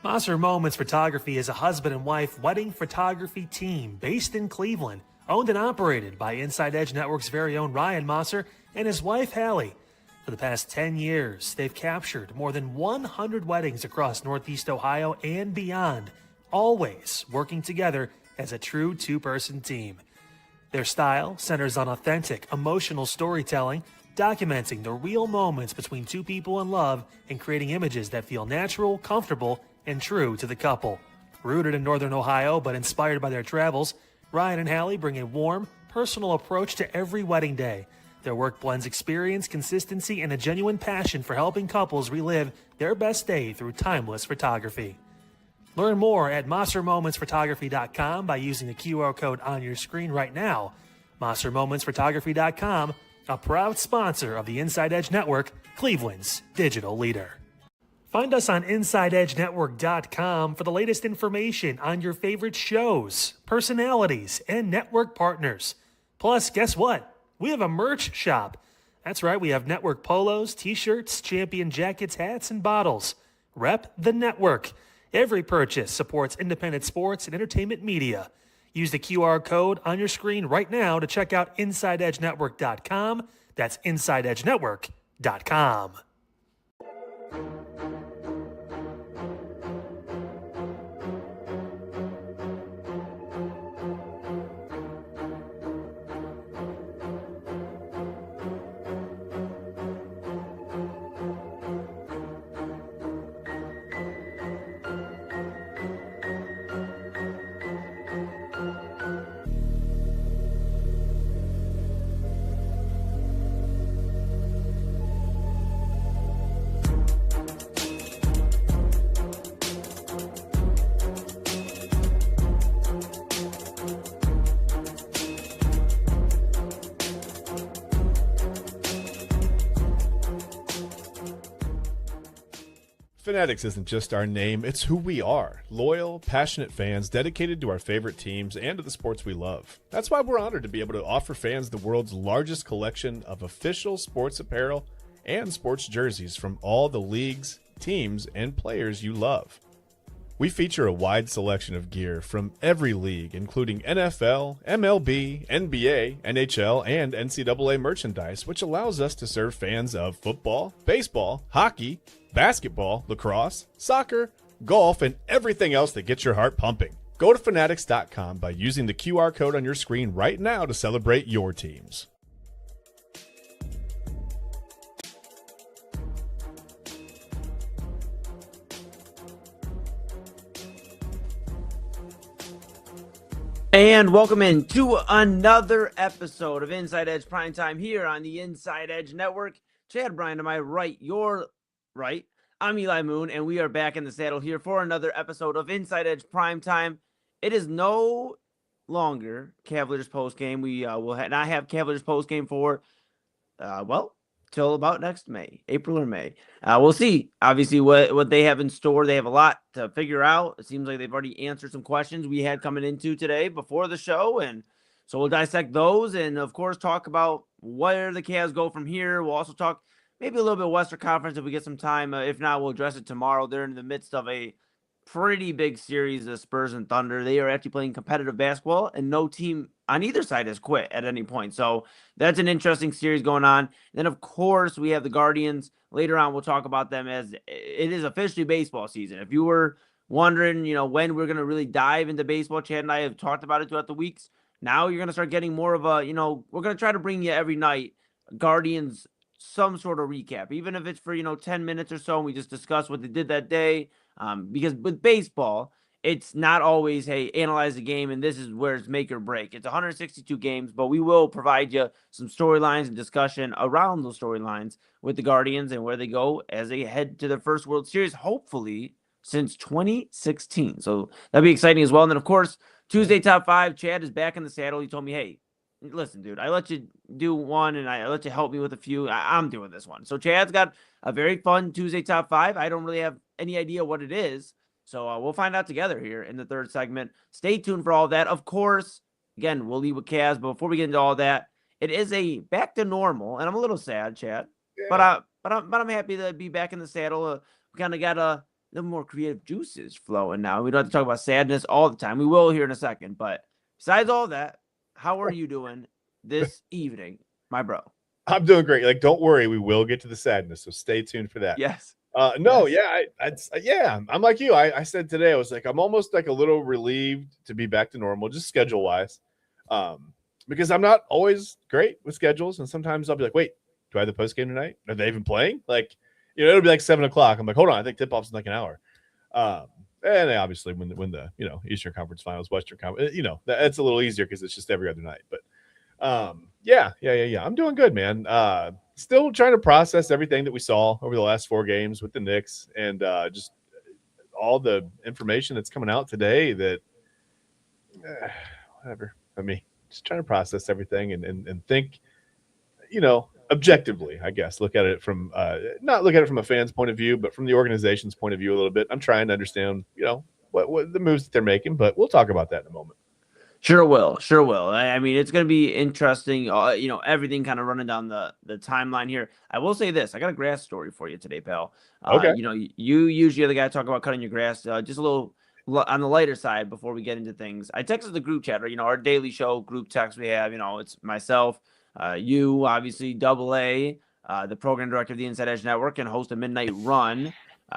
Mosser Moments Photography is a husband and wife wedding photography team based in Cleveland, owned and operated by InsideEdge Network's very own Ryan Mosser and his wife Hallie. For the past 10 years, they've captured more than 100 weddings across Northeast Ohio and beyond, always working together as a true two-person team. Their style centers on authentic, emotional storytelling, documenting the real moments between two people in love and creating images that feel natural, comfortable, and true to the couple. Rooted in Northern Ohio but inspired by their travels, Ryan and Hallie bring a warm, personal approach to every wedding day. Their work blends experience, consistency, and a genuine passion for helping couples relive their best day through timeless photography. Learn more at MosserMomentsPhotography.com by using the QR code on your screen right now. MosserMomentsPhotography.com, a proud sponsor of the InsideEdge Network, Cleveland's digital leader. Find us on InsideEdgeNetwork.com for the latest information on your favorite shows, personalities, and network partners. Plus, guess what? We have a merch shop. That's right, we have network polos, t-shirts, champion jackets, hats, and bottles. Rep the network. Every purchase supports independent sports and entertainment media. Use the QR code on your screen right now to check out InsideEdgeNetwork.com. That's InsideEdgeNetwork.com. Fanatics isn't just our name, it's who we are. Loyal, passionate fans dedicated to our favorite teams and to the sports we love. That's why we're honored to be able to offer fans the world's largest collection of official sports apparel and sports jerseys from all the leagues, teams, and players you love. We feature a wide selection of gear from every league, including NFL, MLB, NBA, NHL, and NCAA merchandise, which allows us to serve fans of football, baseball, hockey, basketball, lacrosse, soccer, golf, and everything else that gets your heart pumping. Go to Fanatics.com by using the QR code on your screen right now to celebrate your teams. And welcome into another episode of Inside Edge Primetime here on the Inside Edge Network. Chad Bryan to my right, your right. I'm Eli Moon, and we are back in the saddle here for another episode of Inside Edge Primetime. It is no longer Cavaliers postgame. We will not have Cavaliers postgame for, till about next May, April or May. We'll see, obviously, what they have in store. They have a lot to figure out. It seems like they've already answered some questions we had coming into today before the show, and so we'll dissect those and, of course, talk about where the Cavs go from here. We'll also talk maybe a little bit Western Conference if we get some time. If not, we'll address it tomorrow. They're in the midst of a pretty big series of Spurs and Thunder. They are actually playing competitive basketball, and no team on either side has quit at any point. So that's an interesting series going on. And then, of course, we have the Guardians. Later on, we'll talk about them as it is officially baseball season. If you were wondering, when we're going to really dive into baseball, Chad and I have talked about it throughout the weeks. Now you're going to start getting more of a, we're going to try to bring you every night Guardians some sort of recap, even if it's for 10 minutes or so, and we just discuss what they did that day, because with baseball it's not always, hey, analyze the game and this is where it's make or break. It's 162 games, but we will provide you some storylines and discussion around those storylines with the Guardians and where they go as they head to their first World Series, hopefully since 2016. So that'd be exciting as well. And then, of course, Tuesday Top 5, Chad is back in the saddle. He told me, hey, listen, dude, I let you do one and I let you help me with a few. I'm doing this one. So Chad's got a very fun Tuesday Top 5. I don't really have any idea what it is. So we'll find out together here in the third segment. Stay tuned for all that. Of course, again, we'll lead with Cavs. But before we get into all that, it is a back to normal. And I'm a little sad, Chad. Yeah. But I'm happy to be back in the saddle. We kind of got the more creative juices flowing now. We don't have to talk about sadness all the time. We will here in a second. But besides all that, how are you doing this evening, my bro? I'm doing great. Like, don't worry, we will get to the sadness, so stay tuned for that. Yes. No, Yes. yeah, I'm like you. I said today, I was like, I'm almost like a little relieved to be back to normal, just schedule wise, because I'm not always great with schedules, and sometimes I'll be like, wait, do I have the post game tonight? Are they even playing? Like, it'll be like 7:00. I'm like, hold on, I think tip off's in like an hour. And obviously when the Eastern Conference Finals, Western Conference, that's a little easier because it's just every other night. But yeah. I'm doing good, man. Still trying to process everything that we saw over the last 4 games with the Knicks and just all the information that's coming out today that whatever. I mean, just trying to process everything and think, objectively, I guess, look at it from not look at it from a fan's point of view, but from the organization's point of view a little bit. I'm trying to understand, what the moves that they're making, but we'll talk about that in a moment. Sure will. I mean, it's going to be interesting. Everything kind of running down the timeline here. I will say this: I got a grass story for you today, pal. Okay. You usually are the guy to talk about cutting your grass. Just a little on the lighter side before we get into things. I texted the group chat, or our daily show group text we have. It's myself, you, obviously, Double A, the program director of the Inside Edge Network, and host of Midnight Run.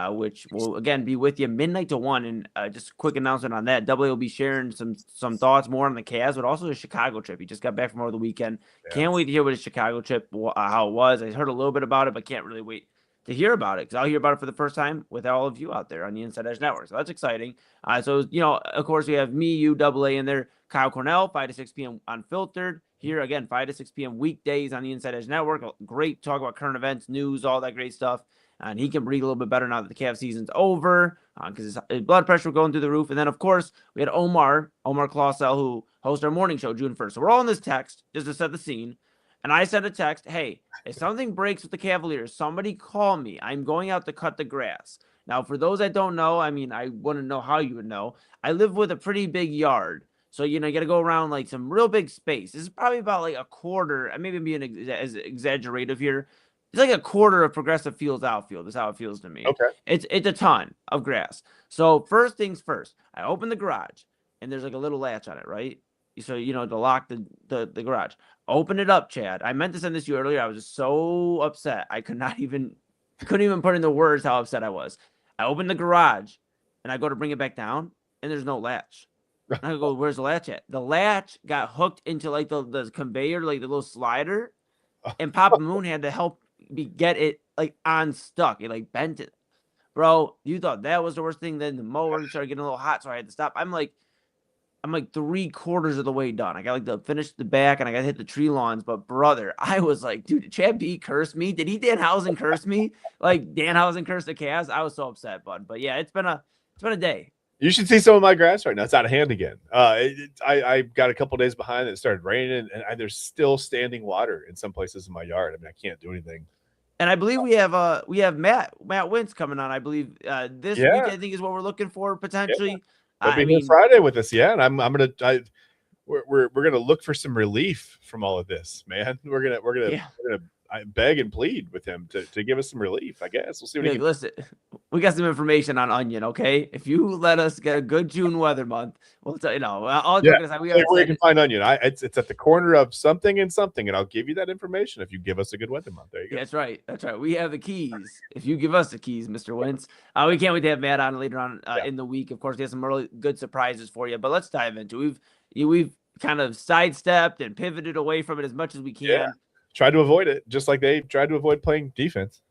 Which will again be with you midnight to 1. And just a quick announcement on that. Double A will be sharing some thoughts more on the Cavs, but also the Chicago trip. He just got back from over the weekend. Yeah. Can't wait to hear what his Chicago trip, how it was. I heard a little bit about it, but can't really wait to hear about it because I'll hear about it for the first time with all of you out there on the Inside Edge Network. So that's exciting. So of course we have me, you, Double A in there, Kyle Cornell, 5 to 6 p.m. Unfiltered. Here again, 5 to 6 p.m. weekdays on the Inside Edge Network. Great talk about current events, news, all that great stuff. And he can breathe a little bit better now that the Cavs season's over because his blood pressure going through the roof. And then, of course, we had Omar Clausel, who hosts our morning show June 1st. So we're all in this text just to set the scene. And I sent a text, hey, if something breaks with the Cavaliers, somebody call me. I'm going out to cut the grass. Now, for those that don't know, I mean, I wouldn't know how you would know. I live with a pretty big yard. So, you got to go around like some real big space. This is probably about like a quarter. I may be being as exaggerative here. It's like a quarter of Progressive Fields outfield is how it feels to me. Okay. It's a ton of grass. So first things first, I open the garage and there's like a little latch on it, right? So, to lock the garage. Open it up, Chad. I meant to send this to you earlier. I was just so upset. I couldn't even put into words how upset I was. I opened the garage and I go to bring it back down and there's no latch. And I go, where's the latch at? The latch got hooked into like the conveyor, like the little slider, and Papa Moon had to help get it like unstuck. It like bent it. Bro, you thought that was the worst thing. Then the mower started getting a little hot, so I had to stop. I'm like 3/4 of the way done. I got like to finish the back and I got to hit the tree lawns. But brother, I was like, dude, did Chad B curse me? Did he Danhausen curse me? Like Danhausen cursed the Cavs? I was so upset, bud. But yeah, it's been a day. You should see some of my grass right now. It's out of hand again. I got a couple days behind. It started raining, and there's still standing water in some places in my yard. I mean, I can't do anything. And I believe we have Matt Wentz coming on. I believe this week I think is what we're looking for potentially. Yeah. He'll be here Friday with us. Yeah, and we're gonna look for some relief from all of this, man. We're gonna beg and plead with him to give us some relief. I guess we'll see what he can. Listen, we got some information on Onion. Okay, if you let us get a good June weather month, we'll tell you. All joking aside, where you can find Onion. It's at the corner of something and something, and I'll give you that information if you give us a good weather month. There you go. That's right. We have the keys. If you give us the keys, Mr. Wentz, we can't wait to have Matt on later on in the week. Of course, we have some really good surprises for you. But let's dive into it. We've kind of sidestepped and pivoted away from it as much as we can. Yeah. Tried to avoid it, just like they tried to avoid playing defense.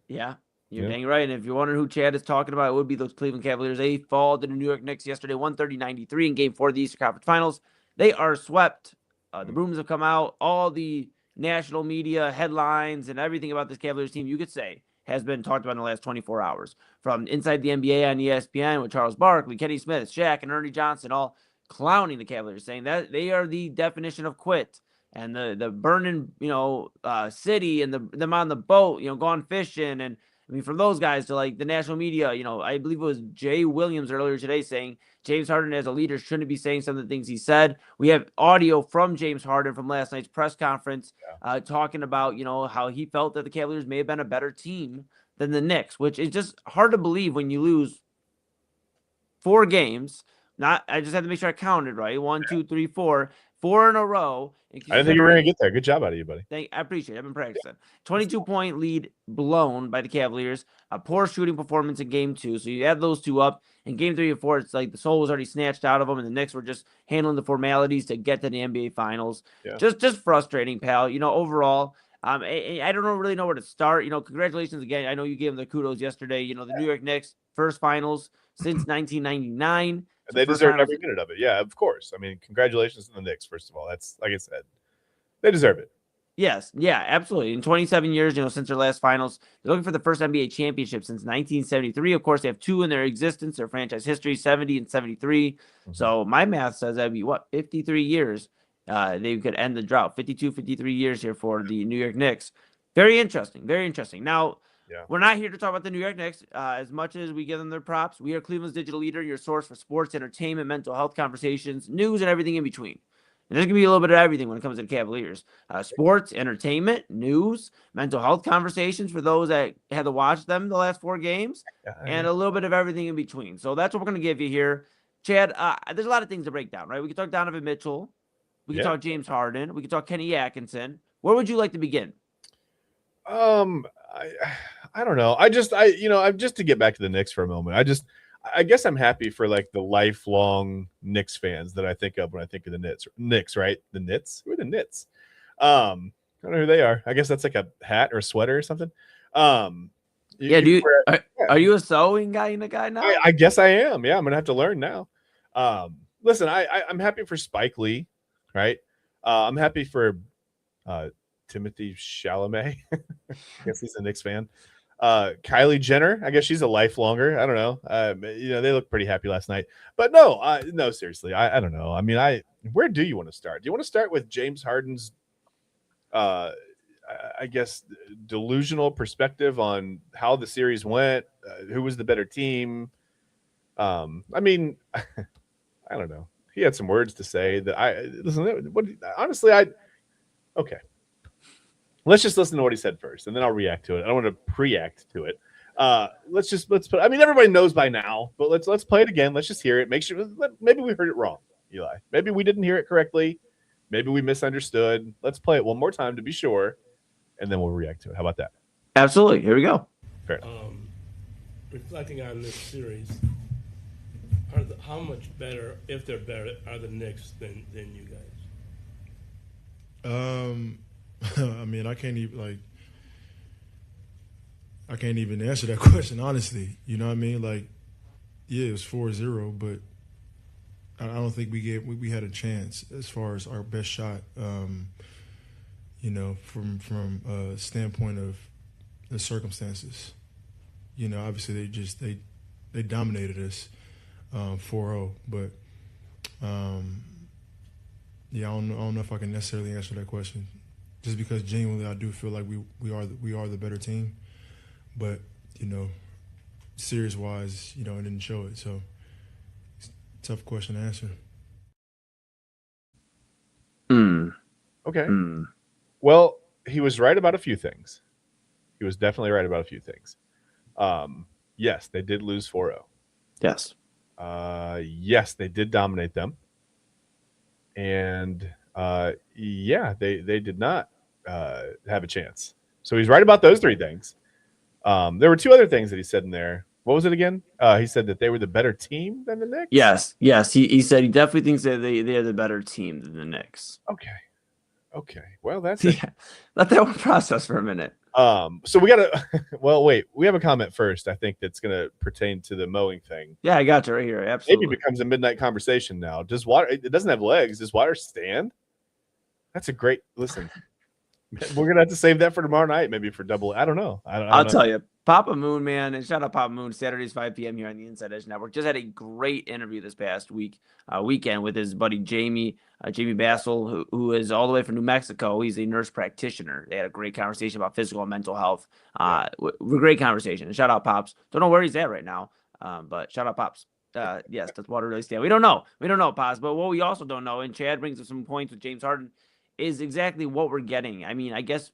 Yeah, you're dang right. And if you're wondering who Chad is talking about, it would be those Cleveland Cavaliers. They fall to the New York Knicks yesterday, 130-93 in Game 4 of the Eastern Conference Finals. They are swept. The brooms have come out. All the national media headlines and everything about this Cavaliers team, you could say, has been talked about in the last 24 hours. From Inside the NBA on ESPN with Charles Barkley, Kenny Smith, Shaq, and Ernie Johnson all clowning the Cavaliers, saying that they are the definition of quit. And the burning, city and them on the boat, gone fishing. And I mean, from those guys to like the national media, I believe it was Jay Williams earlier today saying James Harden as a leader shouldn't be saying some of the things he said. We have audio from James Harden from last night's press conference talking about, how he felt that the Cavaliers may have been a better team than the Knicks, which is just hard to believe when you lose 4 games. I just had to make sure I counted right. 1, 2, 3, 4 in a row. I didn't think you were going to get there. Good job out of you, buddy. I appreciate it. I've been practicing. 22-point lead blown by the Cavaliers. A poor shooting performance in game 2. So you add those two up. In game 3 and 4, it's like the soul was already snatched out of them, and the Knicks were just handling the formalities to get to the NBA Finals. Yeah. Just frustrating, pal. Overall, I don't really know where to start. Congratulations again. I know you gave them the kudos yesterday. The New York Knicks, first finals since 1999. And they deserve every minute of it. Yeah, of course. I mean, congratulations to the Knicks, first of all. That's, like I said, they deserve it. Yes, yeah, absolutely. In 27 years, since their last finals, they're looking for the first NBA championship since 1973. Of course, they have 2 in their existence, their franchise history, 70 and 73. Mm-hmm. So my math says that'd be 53 years. They could end the drought. 52, 53 years here for the New York Knicks. Very interesting. Very interesting. Now, we're not here to talk about the New York Knicks as much as we give them their props. We are Cleveland's digital leader, your source for sports, entertainment, mental health conversations, news, and everything in between. And there's going to be a little bit of everything when it comes to the Cavaliers. Sports, entertainment, news, mental health conversations for those that had to watch them the last 4 games, and a little bit of everything in between. So that's what we're going to give you here. Chad, there's a lot of things to break down, right? We can talk Donovan Mitchell. We can talk James Harden. We can talk Kenny Atkinson. Where would you like to begin? I don't know. I'm just to get back to the Knicks for a moment. I guess I'm happy for like the lifelong Knicks fans that I think of when I think of the Knicks, right? The Knicks? Who are the Knicks? I don't know who they are. I guess that's like a hat or a sweater or something. Are you a sewing guy in the guy now? I guess I am. Yeah, I'm gonna have to learn now. Listen, I'm happy for Spike Lee, right? I'm happy for Timothy Chalamet. I guess he's a Knicks fan. Kylie Jenner, I guess she's a lifelonger. I don't know. They look pretty happy last night. But no, seriously, I don't know. I mean, where do you want to start? Do you want to start with James Harden's I guess delusional perspective on how the series went, who was the better team? I mean, I don't know. He had some words to say that okay. Let's just listen to what he said first, and then I'll react to it. I don't want to pre-act to it. Let's put. I mean, everybody knows by now, but let's play it again. Let's just hear it. Make sure. Maybe we heard it wrong, Eli. Maybe we didn't hear it correctly. Maybe we misunderstood. Let's play it one more time to be sure, and then we'll react to it. How about that? Absolutely. Here we go. Fair enough. Reflecting on this series, how much better, if they're better, are the Knicks than you guys? I mean, I can't even answer that question, honestly. You know what I mean? Like, yeah, it was 4-0, but I don't think we had a chance as far as our best shot, from a standpoint of the circumstances. Obviously they dominated us 4-0, but I don't know if I can necessarily answer that question. Just because genuinely I do feel like we are the better team, but series wise, it didn't show it. So it's a tough question to answer. Okay. Well, he was right about a few things. He was definitely right about a few things. Yes, they did lose 4-0. Yes. Yes, they did dominate them. And they did not have a chance. So he's right about those 3 things. There were 2 other things that he said in there. What was it again? He said that they were the better team than the Knicks? Yes. He said he definitely thinks that they're the better team than the Knicks. Okay. Well, that's it. Let that one process for a minute. So we got to – well, wait. We have a comment first, I think, that's going to pertain to the mowing thing. Yeah, I got you right here. Absolutely. Maybe it becomes a midnight conversation now. It doesn't have legs. Does water stand? That's a great – listen. We're going to have to save that for tomorrow night, maybe for double. I don't know. I'll tell you. Papa Moon, man, and shout out Papa Moon, Saturdays 5 p.m. here on the Inside Edge Network. Just had a great interview this past weekend with his buddy Jamie Bassel, who is all the way from New Mexico. He's a nurse practitioner. They had a great conversation about physical and mental health. Great conversation. Shout out Pops. Don't know where he's at right now, but shout out Pops. Yes, does water really stand? We don't know, Pops. But what we also don't know, and Chad brings up some points with James Harden, is exactly what we're getting. I mean, I guess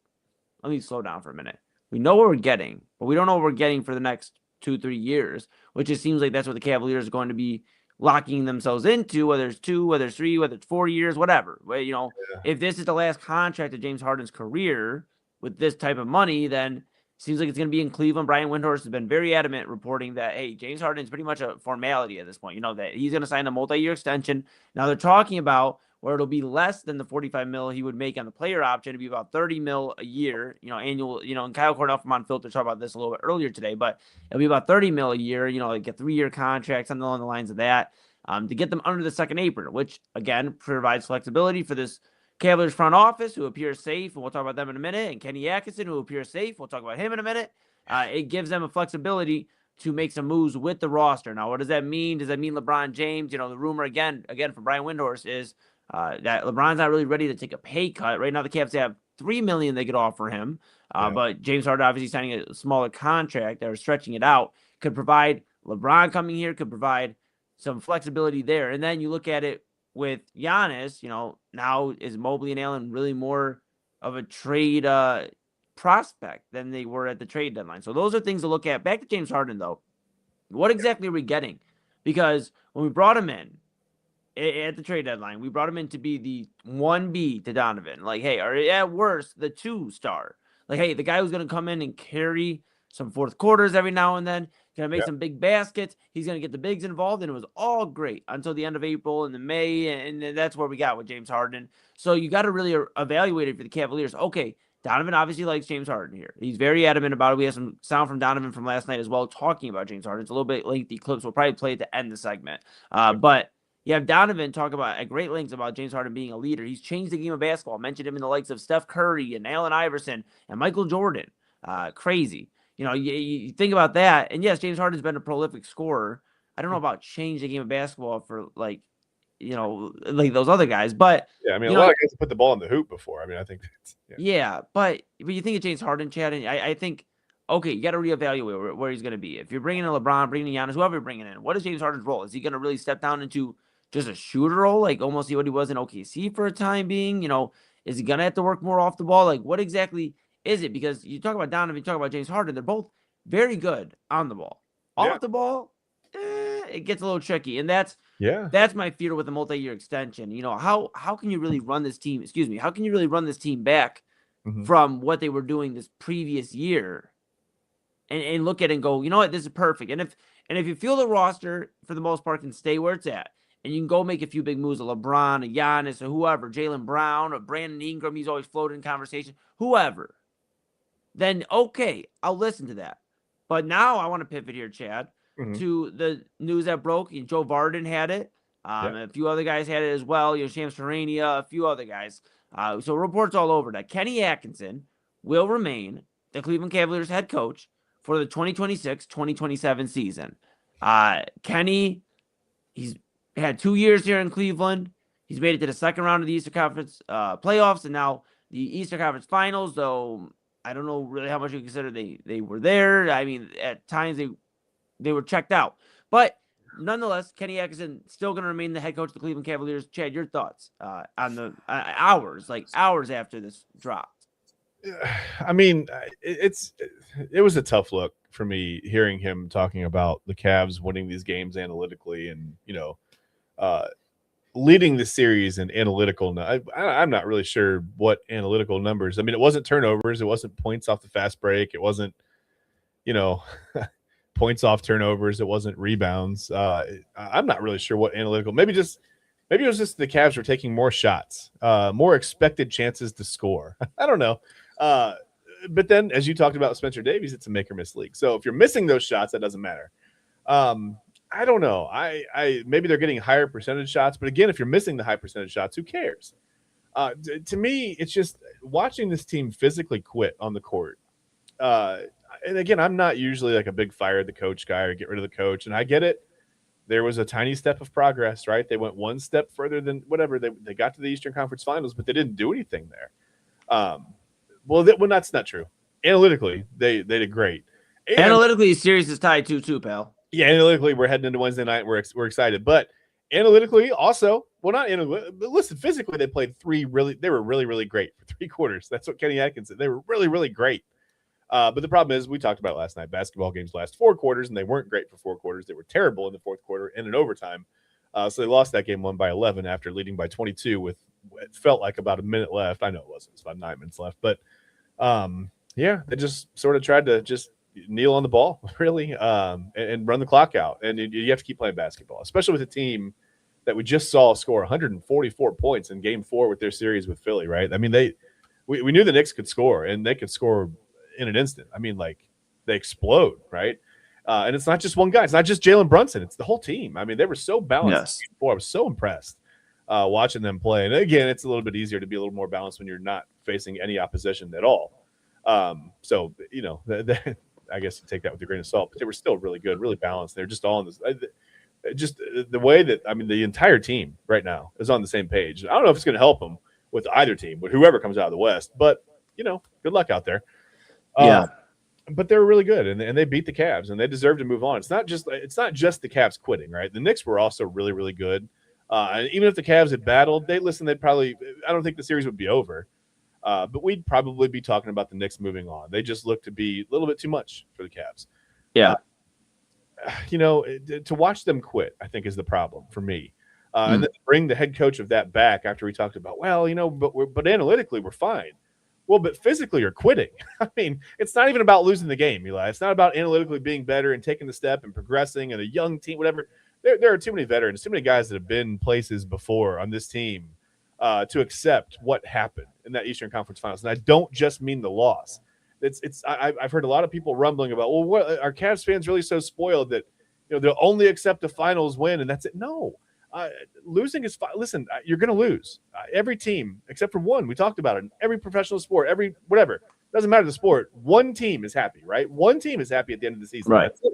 let me slow down for a minute. We know what we're getting, but we don't know what we're getting for the next 2-3 years, which it seems like that's what the Cavaliers are going to be locking themselves into, whether it's 2, whether it's 3, whether it's 4 years, whatever. If this is the last contract of James Harden's career with this type of money, then seems like it's going to be in Cleveland. Brian Windhorst has been very adamant reporting that, hey, James Harden is pretty much a formality at this point. That he's going to sign a multi-year extension. Now they're talking about where it'll be less than the $45 million he would make on the player option. It'd be about $30 million a year, annual, and Kyle Cornell from Unfiltered talked about this a little bit earlier today, but it'll be about $30 million a year, like a 3-year contract, something along the lines of that, to get them under the second apron, which again provides flexibility for this Cavaliers front office, who appears safe, and we'll talk about them in a minute, and Kenny Atkinson, who appears safe. We'll talk about him in a minute. It gives them a flexibility to make some moves with the roster. Now, what does that mean? Does that mean LeBron James? The rumor again from Brian Windhorst is that LeBron's not really ready to take a pay cut. Right now, the Cavs have $3 million they could offer him, but James Harden obviously signing a smaller contract. They're stretching it out. Could provide LeBron coming here, could provide some flexibility there. And then you look at it with Giannis, now is Mobley and Allen really more of a trade prospect than they were at the trade deadline. So those are things to look at. Back to James Harden, though. What exactly are we getting? Because when we brought him in at the trade deadline, we brought him in to be the 1B to Donovan. Like, hey, or at worst, the 2-star. Like, hey, the guy who's going to come in and carry some fourth quarters every now and then, going to make some big baskets. He's going to get the bigs involved, and it was all great until the end of April and the May, and that's where we got with James Harden. So you got to really evaluate it for the Cavaliers. Okay, Donovan obviously likes James Harden here. He's very adamant about it. We have some sound from Donovan from last night as well talking about James Harden. It's a little bit lengthy clips. We'll probably play it to end the segment. But you have Donovan talk about at great lengths about James Harden being a leader. He's changed the game of basketball. Mentioned him in the likes of Steph Curry and Allen Iverson and Michael Jordan. Crazy. You think about that. And yes, James Harden's been a prolific scorer. I don't know about changing the game of basketball for like those other guys, but a lot of guys have put the ball in the hoop before. I think that's, but you think of James Harden, Chad, and I think, okay, you got to reevaluate where he's going to be. If you're bringing in LeBron, bringing in Giannis, whoever you're bringing in, what is James Harden's role? Is he going to really step down into just a shooter role, like almost what he was in OKC for a time being? Is he going to have to work more off the ball? Like, what exactly is it? Because you talk about Donovan, you talk about James Harden, they're both very good on the ball. Off the ball, it gets a little tricky. And that's my fear with a multi-year extension. How can you really run this team? How can you really run this team back from what they were doing this previous year and look at it and go, you know what, this is perfect. And if you feel the roster for the most part can stay where it's at, and you can go make a few big moves, a LeBron, a Giannis, or whoever, Jaylen Brown, or Brandon Ingram, he's always floating in conversation, whoever, then okay, I'll listen to that. But now I want to pivot here, Chad, to the news that broke. Joe Varden had it. A few other guys had it as well. Shams Charania, a few other guys. So reports all over that Kenny Atkinson will remain the Cleveland Cavaliers head coach for the 2026-2027 season. Kenny, he's had 2 years here in Cleveland. He's made it to the second round of the Eastern Conference playoffs and now the Eastern Conference Finals, though I don't know really how much you consider they were there. I mean, at times they were checked out. But nonetheless, Kenny Atkinson still going to remain the head coach of the Cleveland Cavaliers. Chad, your thoughts on the hours after this dropped? It was a tough look for me hearing him talking about the Cavs winning these games analytically and, leading the series in analytical. I'm not really sure what analytical numbers. It wasn't turnovers. It wasn't points off the fast break. It wasn't, points off turnovers. It wasn't rebounds. I'm not really sure what analytical. Maybe it was just the Cavs were taking more shots, more expected chances to score. I don't know. But then, as you talked about Spencer Davies, it's a make or miss league. So if you're missing those shots, that doesn't matter. I don't know. I maybe they're getting higher percentage shots, but again, if you're missing the high percentage shots, who cares? To me, it's just watching this team physically quit on the court. And again, I'm not usually like a big fire the coach guy or get rid of the coach, and I get it. There was a tiny step of progress, right? They went one step further than whatever. They got to the Eastern Conference Finals, but they didn't do anything there. Well, that's not true. Analytically, they did great. Analytically, the series is tied 2-2, pal. Yeah, analytically, we're heading into Wednesday night. We're excited, but analytically, also, well, not analytically, but listen, physically, they played they were really, really great for 3 quarters. That's what Kenny Atkinson said. They were really, really great. But the problem is, we talked about it last night, basketball games last 4 quarters, and they weren't great for 4 quarters. They were terrible in the 4th quarter and in overtime. So they lost that game 1 by 11 after leading by 22 with it felt like about a minute left. I know it wasn't. It's about 9 minutes left. But, they just sort of tried to just kneel on the ball, really, and run the clock out. And you have to keep playing basketball, especially with a team that we just saw score 144 points in Game 4 with their series with Philly, right? I mean, we knew the Knicks could score, and they could score in an instant. I mean, like, they explode, right? And it's not just one guy. It's not just Jalen Brunson. It's the whole team. I mean, they were so balanced. Yes. I was so impressed watching them play. And again, it's a little bit easier to be a little more balanced when you're not facing any opposition at all. So, I guess you take that with a grain of salt, but they were still really good, really balanced. They're just all in this. Just the way that, I mean, the entire team right now is on the same page. I don't know if it's going to help them with either team, with whoever comes out of the West, but, good luck out there. But they were really good, and they beat the Cavs, and they deserve to move on. It's not just the Cavs quitting, right? The Knicks were also really, really good. And even if the Cavs had battled, they'd probably – I don't think the series would be over. But we'd probably be talking about the Knicks moving on. They just look to be a little bit too much for the Cavs. Yeah. To watch them quit, I think, is the problem for me. And then bring the head coach of that back after we talked about, but analytically we're fine. Well, but physically you're quitting. I mean, it's not even about losing the game, Eli. It's not about analytically being better and taking the step and progressing and a young team, whatever. There are too many veterans, too many guys that have been places before on this team to accept what happened in that Eastern Conference Finals. And I don't just mean the loss. I've heard a lot of people rumbling about, are Cavs fans really so spoiled that they'll only accept a finals win and that's it? No. Losing is fine. Listen, you're going to lose. Every team, except for one, we talked about it. Every professional sport, every whatever, doesn't matter the sport. One team is happy, right? One team is happy at the end of the season. Right. That's it.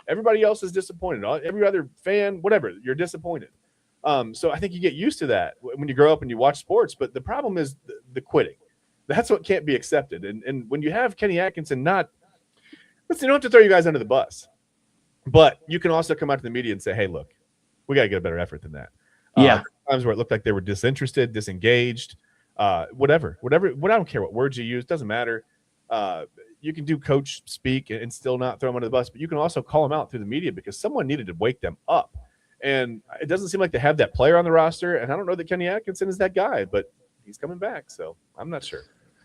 Everybody else is disappointed. Every other fan, whatever, you're disappointed. So I think you get used to that when you grow up and you watch sports. But the problem is the quitting. That's what can't be accepted. And when you have Kenny Atkinson, listen, you don't have to throw you guys under the bus, but you can also come out to the media and say, hey, look, we got to get a better effort than that. Times where it looked like they were disinterested, disengaged, whatever. I don't care what words you use. Doesn't matter. You can do coach speak and still not throw them under the bus, but you can also call them out through the media because someone needed to wake them up. And it doesn't seem like they have that player on the roster. And I don't know that Kenny Atkinson is that guy, but he's coming back. So I'm not sure.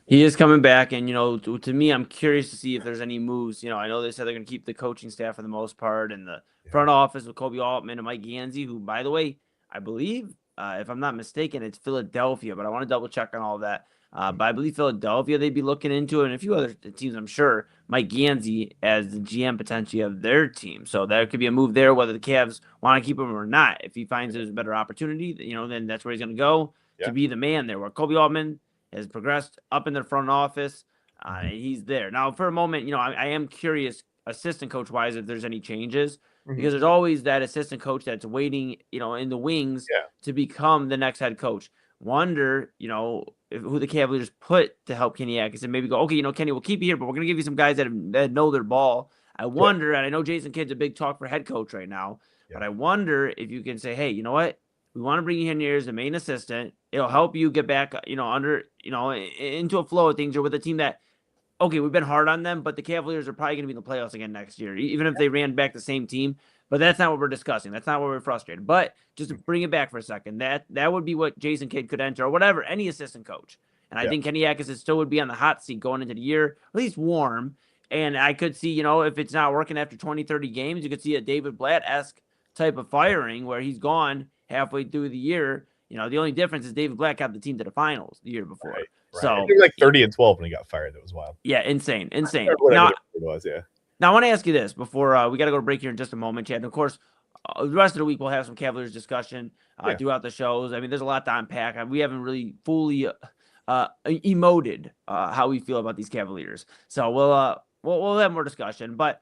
He is coming back, and to me, I'm curious to see if there's any moves. I know they said they're going to keep the coaching staff for the most part, and the front office with Kobe Altman and Mike Gansey, who, by the way, I believe, if I'm not mistaken, it's Philadelphia, but I want to double check on all of that. But I believe Philadelphia, they'd be looking into it, and a few other teams, I'm sure. Mike Gansey as the GM potentially of their team, so there could be a move there, whether the Cavs want to keep him or not. If he finds there's a better opportunity, then that's where he's going to go to be the man there. Where Kobe Altman has progressed up in the front office. He's there. Now, for a moment, I am curious, assistant coach-wise, if there's any changes, because there's always that assistant coach that's waiting, in the wings to become the next head coach. Wonder, who the Cavaliers put to help Kenny Atkinson. Maybe go, okay, Kenny, we'll keep you here, but we're going to give you some guys that know their ball. I wonder, and I know Jason Kidd's a big talk for head coach right now, but I wonder if you can say, hey, you know what? We want to bring you in here as the main assistant. It'll help you get back, into a flow of things, or with a team that, okay, we've been hard on them, but the Cavaliers are probably going to be in the playoffs again next year, even if they ran back the same team. But that's not what we're discussing. That's not what we're frustrated. But just to bring it back for a second, that would be what Jason Kidd could enter, or whatever, any assistant coach. And I think Kenny Atkinson still would be on the hot seat going into the year, at least warm. And I could see, if it's not working after 20, 30 games, you could see a David Blatt-esque type of firing where he's gone halfway through the year. The only difference is David Blatt got the team to the finals the year before. Right. So he was like 30-12 when he got fired. That was wild. Yeah, insane. Now, it was, Now I want to ask you this before we got to go to break here in just a moment, Chad. And of course, the rest of the week we'll have some Cavaliers discussion throughout the shows. I mean, there's a lot to unpack. We haven't really fully emoted how we feel about these Cavaliers. So we'll have more discussion. But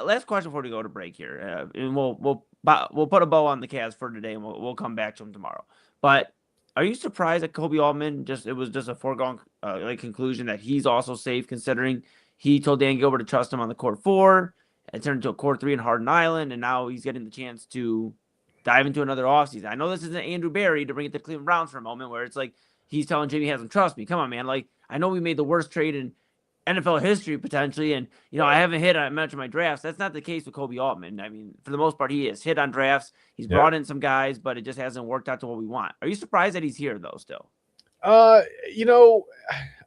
last question before we go to break here, and we'll put a bow on the Cavs for today, and we'll come back to them tomorrow. But are you surprised that Kobe Altman it was just a foregone conclusion that he's also safe, considering he told Dan Gilbert to trust him on the court 4 and turned into a court 3 in Harden Island, and now he's getting the chance to dive into another offseason. I know this isn't Andrew Barry, to bring it to Cleveland Browns for a moment, where it's like he's telling Jamie Haslam, trust me, come on, man. Like, I know we made the worst trade in NFL history potentially. And, I haven't hit on much of my drafts. That's not the case with Kobe Altman. I mean, for the most part, he has hit on drafts. He's brought in some guys, but it just hasn't worked out to what we want. Are you surprised that he's here, though, still? You know,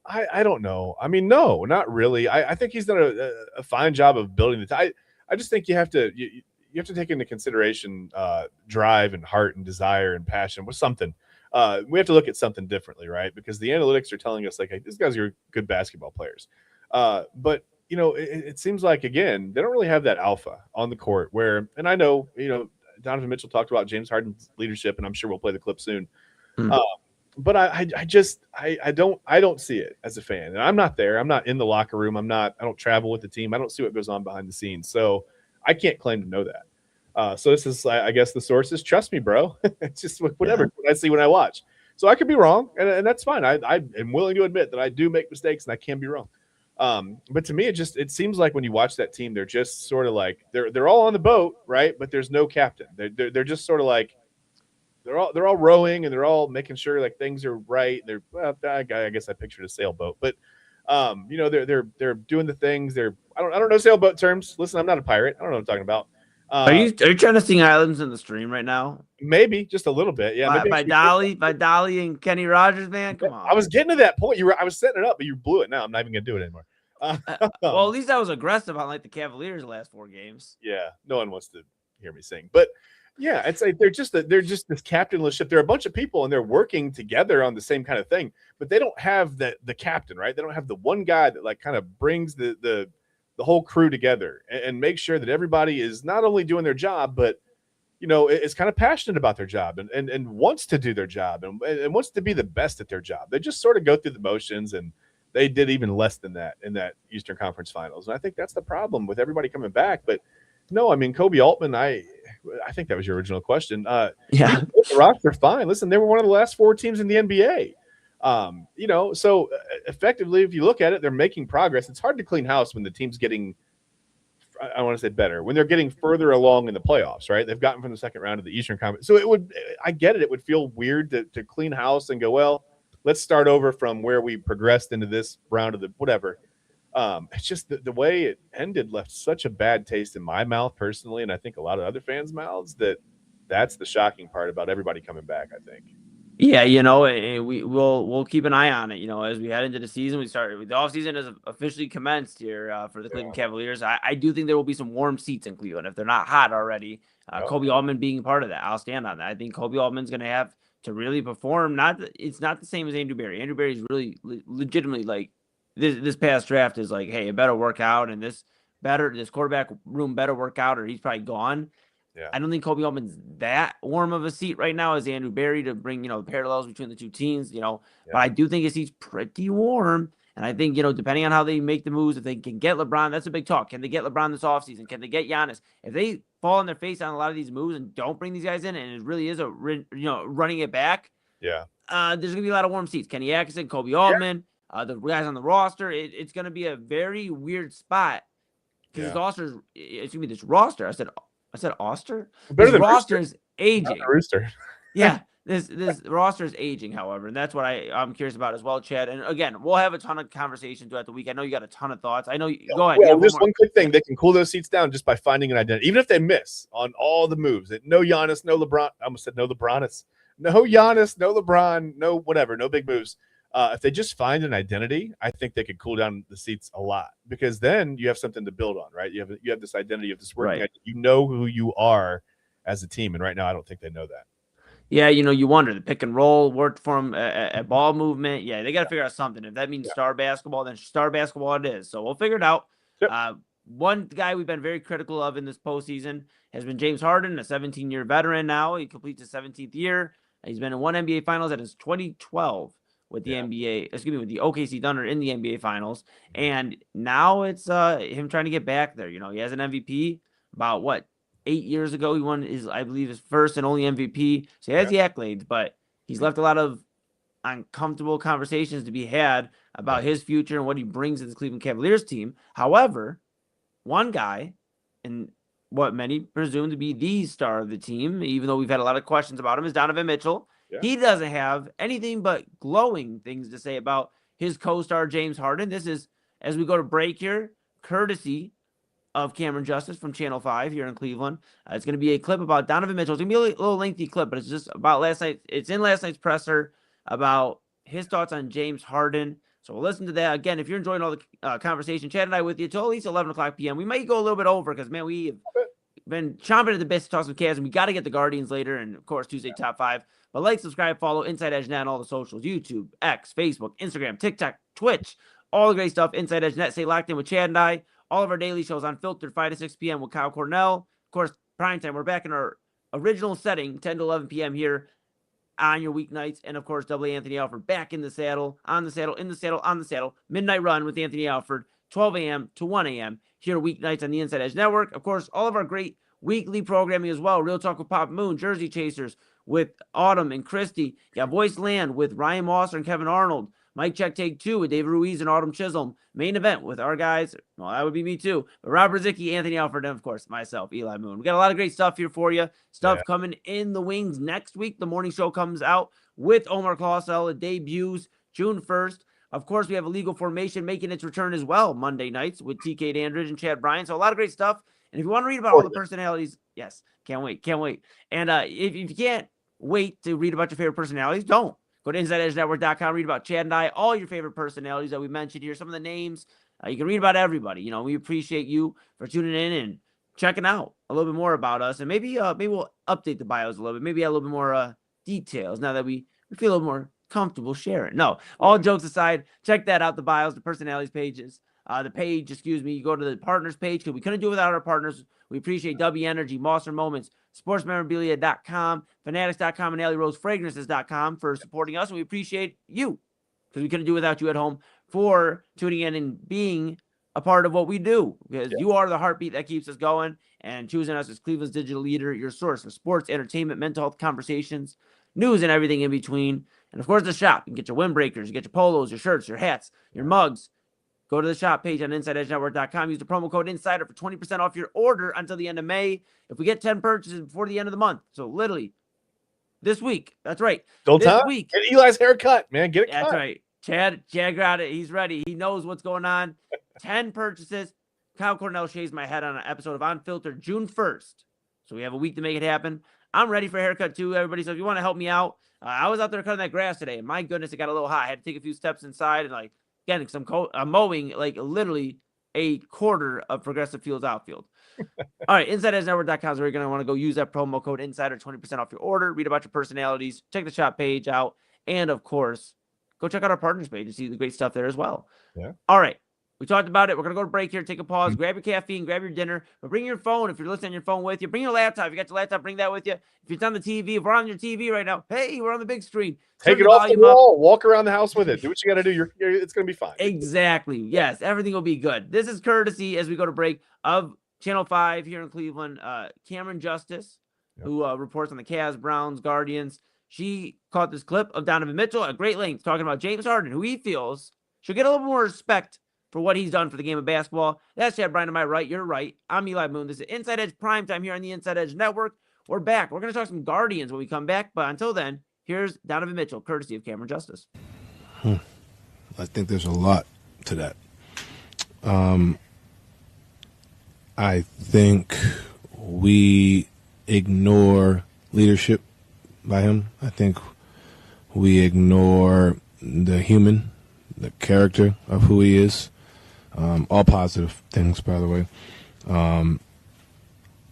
I don't know. I mean, no, not really. I think he's done a fine job of building the team. I just think you have to take into consideration drive and heart and desire and passion with something. We have to look at something differently, right? Because the analytics are telling us like, hey, these guys are good basketball players. But it seems like, again, they don't really have that alpha on the court where, and I know, Donovan Mitchell talked about James Harden's leadership, and I'm sure we'll play the clip soon. But I don't see it as a fan, and I'm not there. I'm not in the locker room. I don't travel with the team. I don't see what goes on behind the scenes. So I can't claim to know that. So this is, I guess the source is trust me, bro. It's just whatever I see when I watch. So I could be wrong, and that's fine. I am willing to admit that I do make mistakes and I can be wrong. But to me, it seems like when you watch that team, they're just sort of like they're all on the boat, right? But there's no captain. They're just sort of like they're all rowing and they're all making sure like things are right. I guess I pictured a sailboat, but they're doing the things. I don't know sailboat terms. Listen, I'm not a pirate. I don't know what I'm talking about. Are you trying to sing Islands in the Stream right now? Maybe just a little bit, yeah. By Dolly and Kenny Rogers, man. Come on. I was getting to that point. I was setting it up, but you blew it. Now I'm not even gonna do it anymore. Well, at least I was aggressive on like the Cavaliers the last 4 games. Yeah, no one wants to hear me sing, but yeah, it's like they're just this captainless ship. They're a bunch of people and they're working together on the same kind of thing, but they don't have the captain, right? They don't have the one guy that like kind of brings the whole crew together and make sure that everybody is not only doing their job, but is kind of passionate about their job and wants to do their job and wants to be the best at their job. They just sort of go through the motions, and they did even less than that in that Eastern Conference Finals. And I think that's the problem with everybody coming back. But no, I mean, Kobe Altman, I think that was your original question. Yeah. The roster fine. Listen, they were one of the last 4 teams in the NBA. So effectively, if you look at it, they're making progress. It's hard to clean house when the team's getting, I want to say better, when they're getting further along in the playoffs, right? They've gotten from the second round of the Eastern Conference. So I get it. It would feel weird to clean house and go, well, let's start over from where we progressed into this round of the whatever. It's just the way it ended left such a bad taste in my mouth personally, and I think a lot of other fans' mouths. That's the shocking part about everybody coming back, I think. Yeah, we'll keep an eye on it. As we head into the season, the offseason has officially commenced here for the Cleveland Cavaliers. I do think there will be some warm seats in Cleveland if they're not hot already. Kobe Altman being part of that, I'll stand on that. I think Kobe Altman's going to have to really perform. It's not the same as Andrew Berry. Andrew Berry's really legitimately like this past draft is like, hey, it better work out, and this quarterback room better work out, or he's probably gone. Yeah. I don't think Kobe Altman's that warm of a seat right now as Andrew Berry to bring, the parallels between the two teams, but I do think his seat's pretty warm. And I think, depending on how they make the moves, if they can get LeBron, that's a big talk. Can they get LeBron this offseason? Can they get Giannis? If they fall on their face on a lot of these moves and don't bring these guys in, and it really is running it back, there's going to be a lot of warm seats. Kenny Atkinson, Kobe Altman, the guys on the roster. It's going to be a very weird spot because this roster. I said Oster? This roster is aging. Rooster. Yeah, this roster is aging, however, and that's what I'm curious about as well, Chad. And again, we'll have a ton of conversation throughout the week. I know you got a ton of thoughts. I know. Go ahead. Well, just one quick thing. They can cool those seats down just by finding an identity. Even if they miss on all the moves. No Giannis, no LeBron. I almost said no LeBronis. No Giannis, no LeBron, no whatever, no big moves. If they just find an identity, I think they could cool down the seats a lot, because then you have something to build on, right? You have this identity of this working. Right. You know who you are as a team, and right now I don't think they know that. Yeah, you wonder. The pick and roll worked for them at ball movement. Yeah, they got to figure out something. If that means star basketball, then star basketball it is. So we'll figure it out. Yep. One guy we've been very critical of in this postseason has been James Harden, a 17-year veteran now. He completes his 17th year. He's been in 1 NBA Finals at his 2012. With the with the OKC Thunder in the NBA Finals. And now it's him trying to get back there. He has an MVP about 8 years ago. He won I believe his first and only MVP. So he has the accolades, but he's left a lot of uncomfortable conversations to be had about his future and what he brings to the Cleveland Cavaliers team. However, one guy, and what many presume to be the star of the team, even though we've had a lot of questions about him, is Donovan Mitchell. Yeah. He doesn't have anything but glowing things to say about his co-star James Harden. This is as we go to break here, courtesy of Cameron Justice from Channel 5 here in Cleveland. It's going to be a clip about Donovan Mitchell. It's going to be a little lengthy clip, but it's just about last night. It's in last night's presser about his thoughts on James Harden. So we'll listen to that. Again, if you're enjoying all the conversation, Chad and I with you till at least 11 o'clock p.m. We might go a little bit over because, man, we have been chomping at the bit to talk some Cavs, and we got to get the Guardians later, and, of course, Tuesday Top 5. But like, subscribe, follow Inside Edge Net on all the socials, YouTube, X, Facebook, Instagram, TikTok, Twitch, all the great stuff. Inside Edge Net. Stay locked in with Chad and I. All of our daily shows Unfiltered, 5 to 6 p.m. with Kyle Cornell. Of course, Primetime. We're back in our original setting, 10 to 11 p.m. here on your weeknights. And, of course, Double Anthony Alford back in the saddle, on the saddle, in the saddle, on the saddle. Midnight Run with Anthony Alford, 12 a.m. to 1 a.m. here weeknights on the Inside Edge Network. Of course, all of our great weekly programming as well. Real Talk with Pop Moon, Jersey Chasers with Autumn and Christy. You got Voice Land with Ryan Mosser and Kevin Arnold. Mike Check Take 2 with David Ruiz and Autumn Chisholm. Main event with our guys. Well, that would be me too. But Rob Rizicki, Anthony Alford, and of course, myself, Eli Moon. We got a lot of great stuff here for you. Stuff coming in the wings next week. The morning show comes out with Omar Clausel. It debuts June 1st. Of course, we have a legal formation making its return as well Monday nights with TK Dandridge and Chad Bryan. So a lot of great stuff. And if you want to read about all the personalities, yes, can't wait. And if you can't wait to read about your favorite personalities, don't. Go to InsideEdgeNetwork.com, read about Chad and I, all your favorite personalities that we mentioned here, some of the names. You can read about everybody. You know, we appreciate you for tuning in and checking out a little bit more about us. And maybe we'll update the bios a little bit. Maybe add a little bit more details now that we feel a little more comfortable sharing. No, all jokes aside, check that out, the bios, the personalities pages. You go to the partners page because we couldn't do it without our partners. We appreciate W Energy, Mosser Moments, sportsmemorabilia.com, fanatics.com, and AlleyRoseFragrances.com for supporting us. And we appreciate you because we couldn't do it without you at home for tuning in and being a part of what we do because you are the heartbeat that keeps us going and choosing us as Cleveland's digital leader, your source for sports, entertainment, mental health conversations, news, and everything in between. And of course, the shop. You can get your windbreakers, you get your polos, your shirts, your hats, your mugs. Go to the shop page on InsideEdgeNetwork.com. Use the promo code INSIDER for 20% off your order until the end of May. If we get 10 purchases before the end of the month, so literally this week. That's right. Still this time? Week. Get Eli's haircut, man. Get it cut. That's right. Chad got it. He's ready. He knows what's going on. 10 purchases. Kyle Cornell shaves my head on an episode of Unfiltered June 1st. So we have a week to make it happen. I'm ready for a haircut too, everybody. So if you want to help me out, I was out there cutting that grass today. And my goodness, it got a little hot. I had to take a few steps inside and getting some mowing, literally a quarter of Progressive Fields outfield. All right, InsideEdgeNetwork.com is where you're going to want to go use that promo code INSIDER, 20% off your order. Read about your personalities. Check the shop page out. And, of course, go check out our partners page and see the great stuff there as well. Yeah. All right. We talked about it. We're going to go to break here, take a pause, grab your caffeine, grab your dinner, but bring your phone if you're listening on your phone with you. Bring your laptop. If you got your laptop, bring that with you. If it's on the TV, if we're on your TV right now, hey, we're on the big screen. Take it off the wall. Walk around the house with it. Do what you got to do. It's going to be fine. Exactly. Yes, everything will be good. This is courtesy, as we go to break, of Channel 5 here in Cleveland. Cameron Justice, who reports on the Cavs, Browns, Guardians. She caught this clip of Donovan Mitchell at great length talking about James Harden, who he feels should get a little more respect for what he's done for the game of basketball. That's Chad Bryan to my right. You're right. I'm Eli Moon. This is Inside Edge Primetime here on the Inside Edge Network. We're back. We're going to talk some Guardians when we come back. But until then, here's Donovan Mitchell, courtesy of Cameron Justice. I think there's a lot to that. I think we ignore leadership by him. I think we ignore the human, the character of who he is. All positive things, by the way. I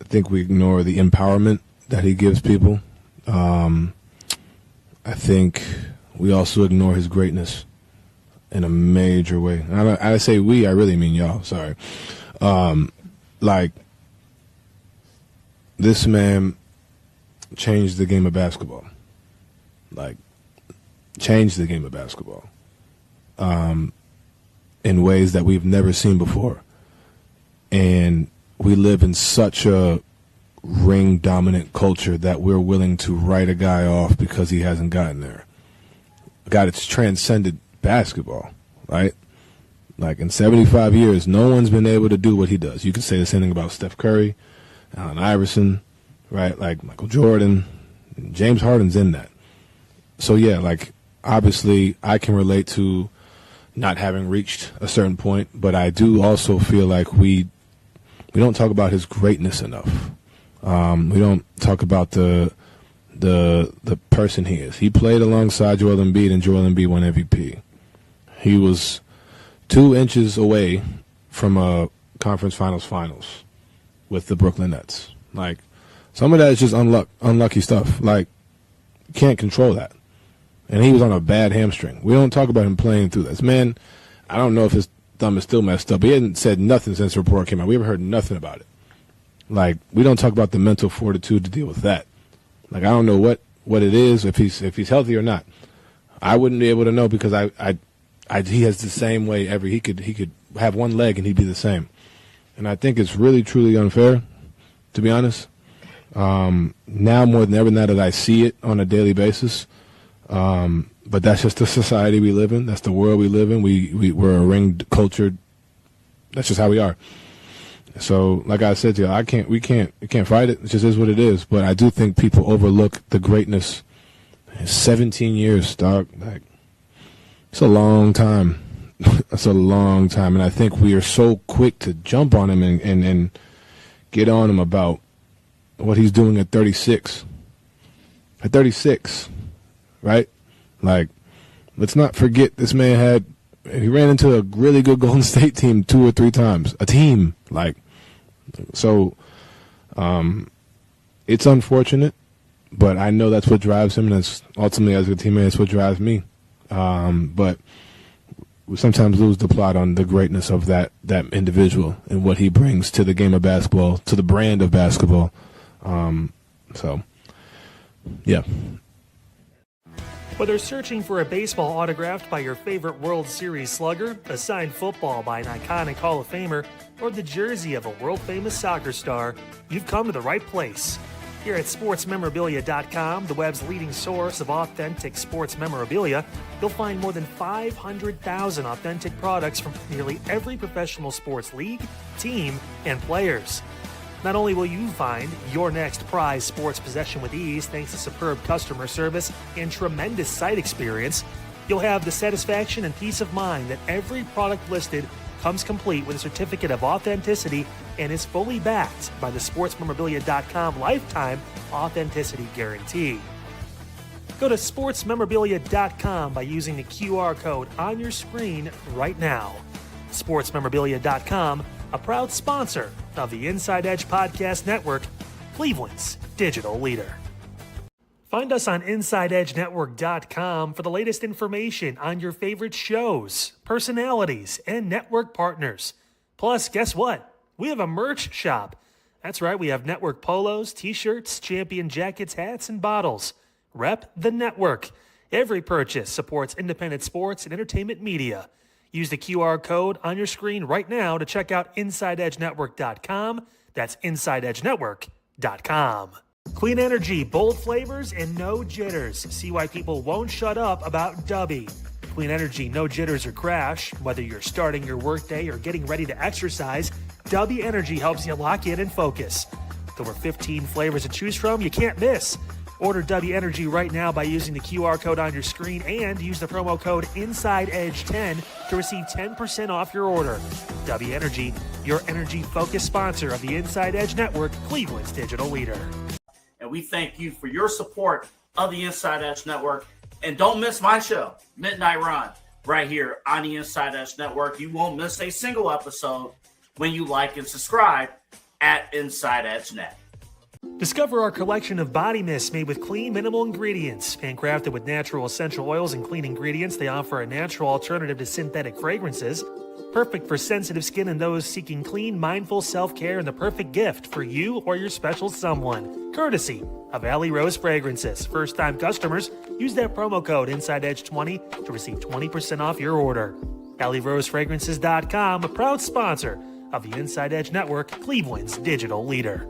think we ignore the empowerment that he gives people. I think we also ignore his greatness in a major way. I say we, I really mean y'all. Sorry. This man changed the game of basketball. Changed the game of basketball. In ways that we've never seen before. And we live in such a ring-dominant culture that we're willing to write a guy off because he hasn't gotten there. God, it's transcended basketball, right? In 75 years, no one's been able to do what he does. You can say the same thing about Steph Curry, Allen Iverson, right? Michael Jordan. James Harden's in that. So, yeah, obviously I can relate to not having reached a certain point, but I do also feel like we don't talk about his greatness enough. We don't talk about the person he is. He played alongside Joel Embiid, and Joel Embiid won MVP. He was 2 inches away from a conference finals with the Brooklyn Nets. Like, some of that is just unlucky stuff. Like, can't control that. And he was on a bad hamstring. We don't talk about him playing through this. Man, I don't know if his thumb is still messed up. He hadn't said nothing since the report came out. We haven't heard nothing about it. Like, we don't talk about the mental fortitude to deal with that. Like, I don't know what it is, if he's healthy or not. I wouldn't be able to know because he has the same way he could have one leg and he'd be the same. And I think it's really, truly unfair, to be honest. Now more than ever, now that I see it on a daily basis. But that's just the society we live in. That's the world we live in. We're a ringed culture. That's just how we are. So, like I said to you, we can't fight it. It just is what it is. But I do think people overlook the greatness. 17 years, dog. Like, it's a long time. That's a long time. And I think we are so quick to jump on him and get on him about what he's doing at 36. At 36, right? Like, let's not forget this man he ran into a really good Golden State team 2 or 3 times. A team. Like, so it's unfortunate, but I know that's what drives him, and that's ultimately, as a teammate, that's what drives me. But we sometimes lose the plot on the greatness of that individual and what he brings to the game of basketball, to the brand of basketball. So, yeah. Whether searching for a baseball autographed by your favorite World Series slugger, a signed football by an iconic Hall of Famer, or the jersey of a world-famous soccer star, you've come to the right place. Here at SportsMemorabilia.com, the web's leading source of authentic sports memorabilia, you'll find more than 500,000 authentic products from nearly every professional sports league, team, and players. Not only will you find your next prized sports possession with ease thanks to superb customer service and tremendous site experience, you'll have the satisfaction and peace of mind that every product listed comes complete with a certificate of authenticity and is fully backed by the SportsMemorabilia.com lifetime authenticity guarantee. Go to SportsMemorabilia.com by using the QR code on your screen right now. SportsMemorabilia.com, a proud sponsor of the Inside Edge Podcast Network, Cleveland's digital leader. Find us on InsideEdgeNetwork.com for the latest information on your favorite shows, personalities, and network partners. Plus, guess what? We have a merch shop. That's right, we have network polos, t-shirts, champion jackets, hats, and bottles. Rep the network. Every purchase supports independent sports and entertainment media. Use the QR code on your screen right now to check out InsideEdgeNetwork.com. That's InsideEdgeNetwork.com. Clean energy, bold flavors, and no jitters. See why people won't shut up about Dubby. Clean energy, no jitters or crash. Whether you're starting your workday or getting ready to exercise, Dubby Energy helps you lock in and focus. With over 15 flavors to choose from, you can't miss. Order Dubby Energy right now by using the QR code on your screen and use the promo code InsideEdge10 to receive 10% off your order. Dubby Energy, your energy-focused sponsor of the Inside Edge Network, Cleveland's digital leader. And we thank you for your support of the Inside Edge Network. And don't miss my show, Midnight Run, right here on the Inside Edge Network. You won't miss a single episode when you like and subscribe at Inside Edge Net. Discover our collection of body mists made with clean, minimal ingredients. Handcrafted with natural essential oils and clean ingredients, they offer a natural alternative to synthetic fragrances. Perfect for sensitive skin and those seeking clean, mindful self-care, and the perfect gift for you or your special someone. Courtesy of Alley Rose Fragrances. First-time customers, use that promo code InsideEdge20 to receive 20% off your order. AlleyRoseFragrances.com, a proud sponsor of the Inside Edge Network, Cleveland's digital leader.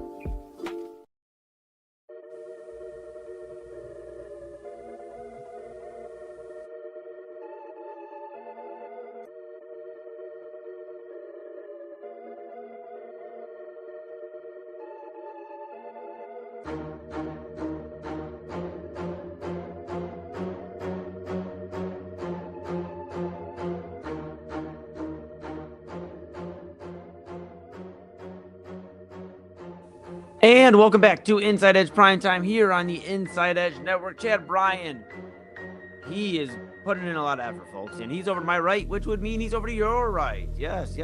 And welcome back to Inside Edge Primetime here on the Inside Edge Network. Chad Bryan, he is putting in a lot of effort, folks, and he's over to my right, which would mean he's over to your right. Yes,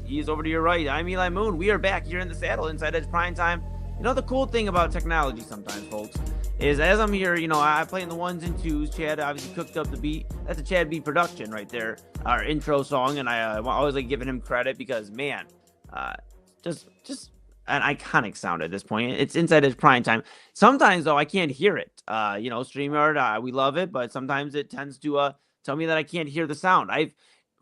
he's over to your right. I'm Eli Moon. We are back here in the saddle, Inside Edge Primetime. You know, the cool thing about technology sometimes, folks, is as I'm here, you know, I play in the ones and twos. Chad obviously cooked up the beat. That's a Chad beat production right there, our intro song, and I always like giving him credit because, man, just an iconic sound at this point. It's Inside Edge Primetime. Sometimes, though, I can't hear it. You know, StreamYard, we love it, but sometimes it tends to tell me that I can't hear the sound.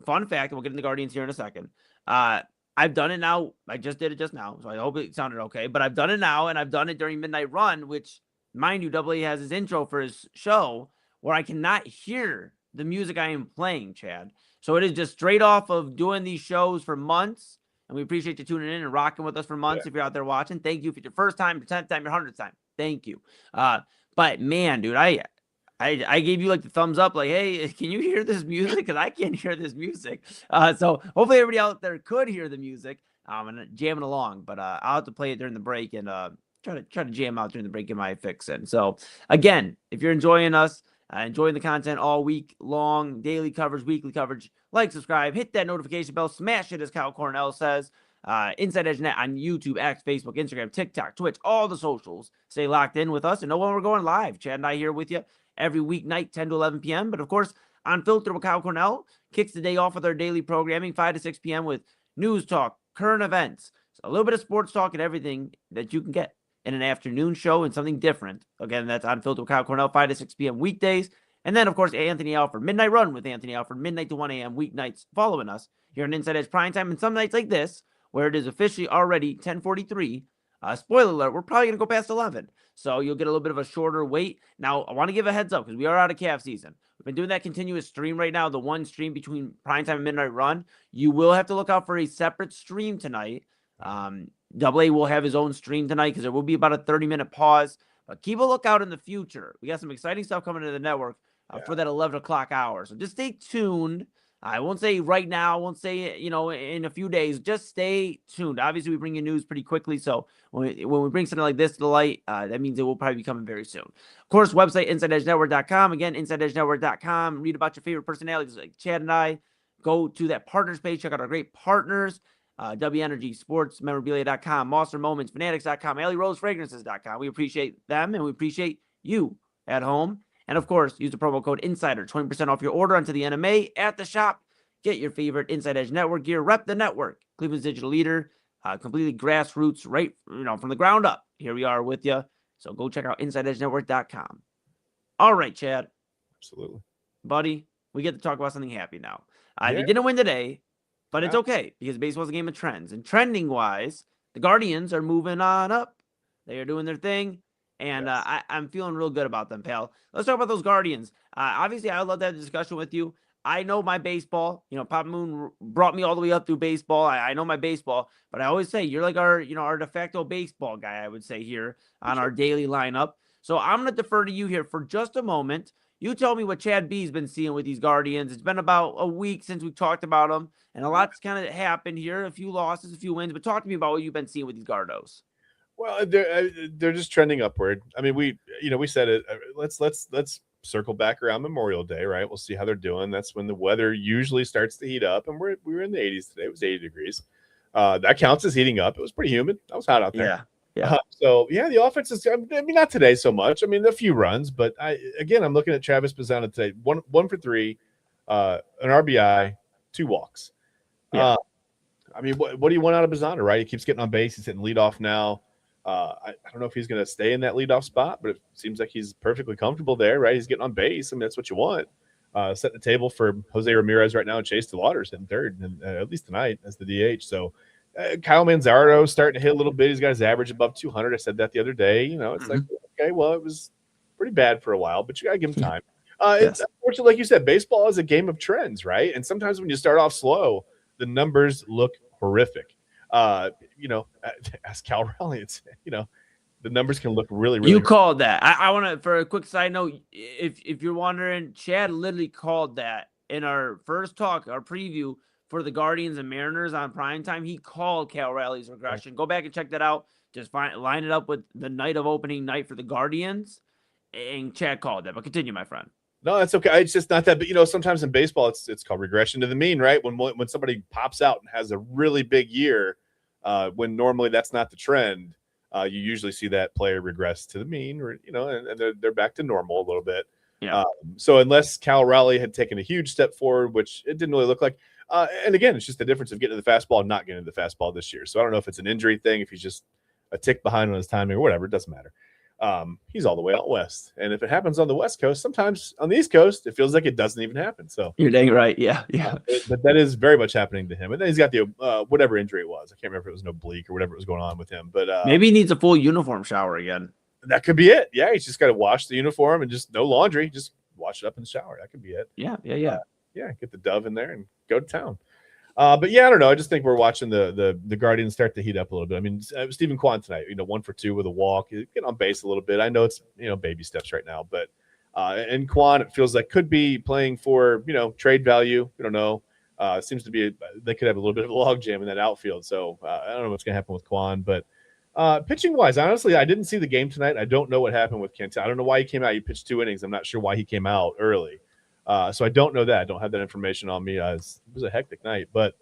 Fun fact, and we'll get into the Guardians here in a second. I've done it now. I just did it just now, so I hope it sounded okay. But I've done it now, and I've done it during Midnight Run, which, mind you, AA has his intro for his show, where I cannot hear the music I am playing, Chad. So it is just straight off of doing these shows for months. And we appreciate you tuning in and rocking with us for months. If you're out there watching, thank you. If it's your first time, your 10th time, your 100th time, thank you. But man, dude, I gave you like the thumbs up, like, hey, can you hear this music? Because I can't hear this music. So hopefully everybody out there could hear the music and jamming along. But I'll have to play it during the break and try to jam out during the break, get my fix in. So again, if you're enjoying us, enjoying the content all week long, daily coverage, weekly coverage, like, subscribe, hit that notification bell, smash it, as Kyle Cornell says. Inside Edge Net on YouTube, X, Facebook, Instagram, TikTok, Twitch, all the socials. Stay locked in with us and know when we're going live. Chad and I here with you every weeknight, 10 to 11 p.m. But of course, Unfiltered with Kyle Cornell kicks the day off with our daily programming, 5 to 6 p.m. with news talk, current events, a little bit of sports talk, and everything that you can get in an afternoon show and something different. Again, that's Unfiltered with Kyle Cornell, 5 to 6 p.m. weekdays. And then, of course, Anthony Alford, Midnight Run with Anthony Alford, midnight to 1 a.m. weeknights following us here on Inside Edge Primetime. And some nights like this, where it is officially already 10:43, spoiler alert, we're probably going to go past 11. So you'll get a little bit of a shorter wait. Now, I want to give a heads up because we are out of calf season. We've been doing that continuous stream right now, the one stream between Primetime and Midnight Run. You will have to look out for a separate stream tonight. AA will have his own stream tonight because there will be about a 30-minute pause. But keep a lookout in the future. We got some exciting stuff coming to the network for that 11 o'clock hour. So just stay tuned. I won't say right now. I won't say, you know, in a few days. Just stay tuned. Obviously, we bring you news pretty quickly. So when we bring something like this to the light, that means it will probably be coming very soon. Of course, website, InsideEdgeNetwork.com. Again, InsideEdgeNetwork.com. Read about your favorite personalities like Chad and I. Go to that partners page. Check out our great partners. W Energy, Sports, Memorabilia.com, Monster Moments, Fanatics.com, Alley Rose Fragrances.com. We appreciate them and we appreciate you at home. And of course, use the promo code INSIDER, 20% off your order onto the NMA at the shop. Get your favorite Inside Edge Network gear. Rep the network. Cleveland's digital leader. Completely grassroots, right? You know, from the ground up. Here we are with you. So go check out InsideEdgeNetwork.com. All right, Chad. Absolutely. Buddy, we get to talk about something happy now. Yeah. They didn't win today, but it's okay because baseball's a game of trends. And trending-wise, the Guardians are moving on up. They are doing their thing. And I'm feeling real good about them, pal. Let's talk about those Guardians. Obviously, I would love to have a discussion with you. I know my baseball. You know, Papa Moon brought me all the way up through baseball. I know my baseball, but I always say you're like our de facto baseball guy, I would say, here on our daily lineup. So I'm going to defer to you here for just a moment. You tell me what Chad B's been seeing with these Guardians. It's been about a week since we've talked about them, and a lot's kind of happened here. A few losses, a few wins, but talk to me about what you've been seeing with these Gardos. Well, they're just trending upward. I mean, we said it. Let's circle back around Memorial Day, right? We'll see how they're doing. That's when the weather usually starts to heat up, and we were in the 80s today. It was 80 degrees. That counts as heating up. It was pretty humid. That was hot out there. Yeah. The offense is. I mean, not today so much. I mean, a few runs, but I'm looking at Travis Bazzana today. One for three, an RBI, 2 walks. Yeah. I mean, what do you want out of Bazzana, right? He keeps getting on base. He's hitting leadoff now. I don't know if he's going to stay in that leadoff spot, but it seems like he's perfectly comfortable there, right? He's getting on base. I mean, that's what you want. Setting the table for Jose Ramirez right now and Chase DeLauder's hitting third, and at least tonight as the DH. So Kyle Manzardo starting to hit a little bit. He's got his average above 200. I said that the other day. You know, it's like, okay, well, it was pretty bad for a while, but you got to give him time. It's unfortunately, like you said, baseball is a game of trends, right? And sometimes when you start off slow, the numbers look horrific. As Cal Raleigh, it's, the numbers can look really, really. You called that. I want to, for a quick side note, if you're wondering, Chad literally called that in our first talk, our preview for the Guardians and Mariners on Primetime. He called Cal Raleigh's regression. Go back and check that out. just line it up with the night of opening night for the Guardians, and Chad called that. But continue, my friend. No, that's okay. It's just not that, but sometimes in baseball, it's called regression to the mean, right? When somebody pops out and has a really big year, when normally that's not the trend, you usually see that player regress to the mean, or and they're back to normal a little bit. Yeah. So unless Cal Raleigh had taken a huge step forward, which it didn't really look like, and again, it's just the difference of getting to the fastball and not getting to the fastball this year. So I don't know if it's an injury thing, if he's just a tick behind on his timing or whatever. It doesn't matter. He's all the way out west, and if it happens on the West Coast, sometimes on the East Coast, it feels like it doesn't even happen. So You're dang right. Yeah. but that is very much happening to him. And then he's got the whatever injury it was. I can't remember if it was an oblique or whatever was going on with him. But maybe he needs a full uniform shower again. That could be it. Yeah, he's just got to wash the uniform and just no laundry. Just wash it up in the shower. That could be it. Yeah. Get the dove in there and go to town. But yeah, I don't know. I just think we're watching the Guardians start to heat up a little bit. I mean, Stephen Kwan tonight, 1 for 2 with a walk, getting on base a little bit. I know it's baby steps right now, but and Kwan, it feels like could be playing for trade value. We don't know. It seems to be they could have a little bit of a log jam in that outfield. So I don't know what's going to happen with Kwan, but pitching wise, honestly, I didn't see the game tonight. I don't know what happened with Kent. I don't know why he came out. He pitched 2 innings. I'm not sure why he came out early. So I don't know that. I don't have that information on me. It was a hectic night, but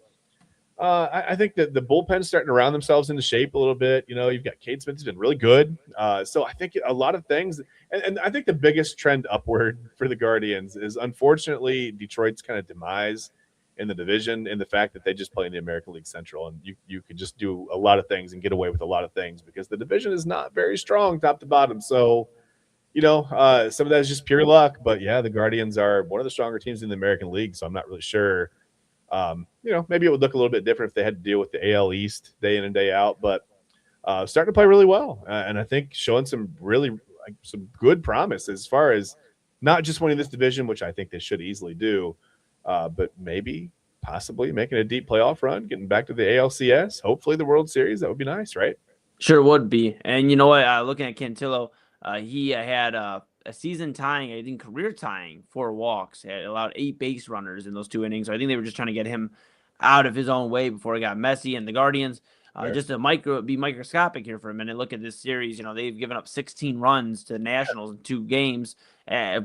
I think that the bullpen's starting to round themselves into shape a little bit. You've got Cade Smith, who's been really good. So I think a lot of things, and I think the biggest trend upward for the Guardians is unfortunately Detroit's kind of demise in the division, and the fact that they just play in the American League Central, and you could just do a lot of things and get away with a lot of things because the division is not very strong top to bottom. So some of that is just pure luck, but yeah, the Guardians are one of the stronger teams in the American League. So I'm not really sure. Maybe it would look a little bit different if they had to deal with the AL East day in and day out, but starting to play really well. And I think showing some good promise as far as not just winning this division, which I think they should easily do, but maybe possibly making a deep playoff run, getting back to the ALCS, hopefully the World Series. That would be nice, right? Sure would be. And you know what? Looking at Cantillo, he had a season tying, I think career tying 4 walks. He had allowed 8 base runners in those 2 innings. So I think they were just trying to get him out of his own way before it got messy. And the Guardians, just to be microscopic here for a minute, look at this series. They've given up 16 runs to the Nationals in 2 games,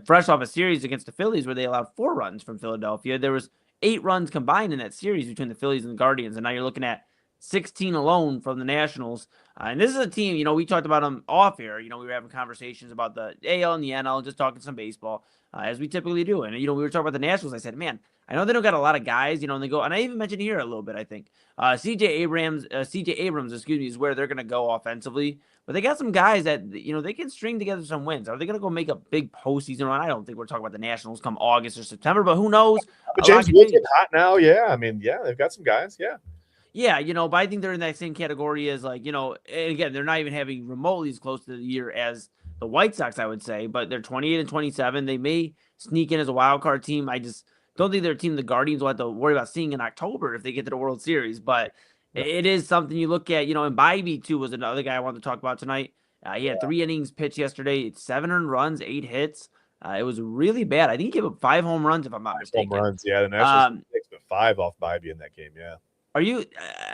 fresh off a series against the Phillies where they allowed 4 runs from Philadelphia. There was 8 runs combined in that series between the Phillies and the Guardians. And now you're looking at 16 alone from the Nationals. And this is a team, we talked about them off air. We were having conversations about the AL and the NL, just talking some baseball, as we typically do. And, we were talking about the Nationals. I said, man, I know they don't got a lot of guys, and they go, and I even mentioned here a little bit, I think. CJ Abrams, is where they're going to go offensively. But they got some guys that, they can string together some wins. Are they going to go make a big postseason run? I don't think we're talking about the Nationals come August or September, but who knows? But James Wood's hot now. Yeah. I mean, yeah, they've got some guys. Yeah. Yeah, but I think they're in that same category as and again, they're not even having remotely as close to the year as the White Sox, I would say, but they're 28 and 27. They may sneak in as a wild card team. I just don't think they're a team the Guardians will have to worry about seeing in October if they get to the World Series, but it is something you look at, and Bybee too was another guy I wanted to talk about tonight. He had 3 innings pitched yesterday. It's 7 earned runs, 8 hits. It was really bad. I think he gave up 5 home runs, if I'm not mistaken. Home runs, yeah. The Nationals but 5 off Bybee in that game, yeah. Are you?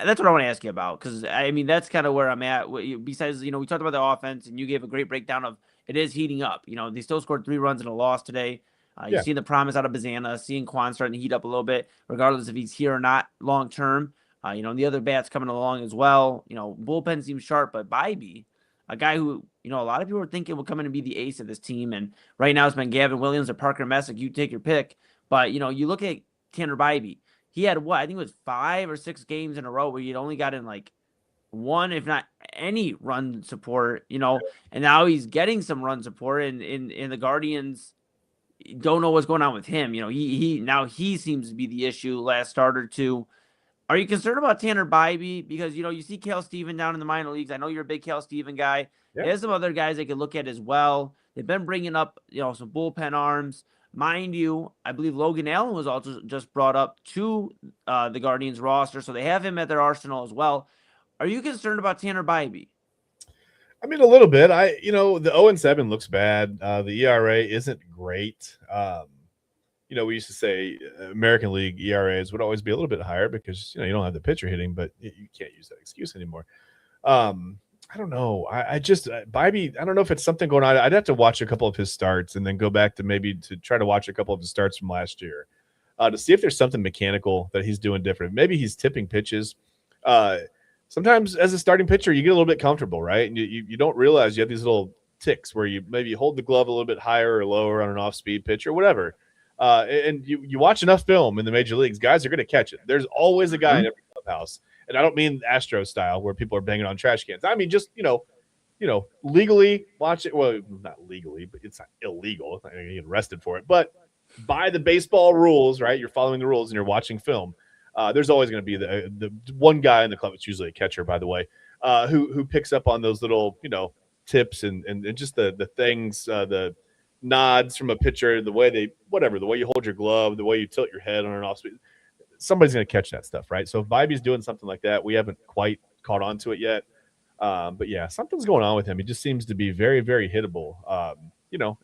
That's what I want to ask you about, because I mean that's kind of where I'm at. Besides, we talked about the offense, and you gave a great breakdown of it is heating up. They still scored 3 runs in a loss today. You've seen the promise out of Bazana, seeing Kwan starting to heat up a little bit, regardless if he's here or not long term. And the other bats coming along as well. Bullpen seems sharp, but Bybee, a guy who a lot of people are thinking will come in and be the ace of this team, and right now it's been Gavin Williams or Parker Messick. You take your pick, but you look at Tanner Bybee. He had I think it was 5 or 6 games in a row where you'd only gotten like 1, if not any run support, and now he's getting some run support, and the Guardians don't know what's going on with him. He seems to be the issue last start or two. Are you concerned about Tanner Bybee? Because, you see Cal Steven down in the minor leagues. I know you're a big Cal Steven guy. Yeah. There's some other guys they could look at as well. They've been bringing up, some bullpen arms. Mind you, I believe Logan Allen was also just brought up to the Guardians roster, so they have him at their arsenal as well. Are you concerned about Tanner Bybee? I mean, a little bit. The 0-7 looks bad. The ERA isn't great. We used to say American League ERAs would always be a little bit higher because you don't have the pitcher hitting, but you can't use that excuse anymore. I don't know. I just Bybee. I don't know if it's something going on. I'd have to watch a couple of his starts and then go back to maybe to try to watch a couple of his starts from last year to see if there's something mechanical that he's doing different. Maybe he's tipping pitches. Sometimes as a starting pitcher, you get a little bit comfortable, right? And you don't realize you have these little ticks where you maybe hold the glove a little bit higher or lower on an off-speed pitch or whatever. And you watch enough film in the major leagues, guys are going to catch it. There's always a guy in every clubhouse. And I don't mean Astro style where people are banging on trash cans. I mean, just, legally watch it. Well, not legally, but it's not illegal. I'm going to get arrested for it. But by the baseball rules, right? You're following the rules and you're watching film. There's always going to be the one guy in the club. It's usually a catcher, by the way, who picks up on those little, tips and just the things, the nods from a pitcher, the way you hold your glove, the way you tilt your head on an off speed. Somebody's going to catch that stuff, right? So if Bybee's doing something like that, we haven't quite caught on to it yet. But yeah, something's going on with him. He just seems to be very, very hittable.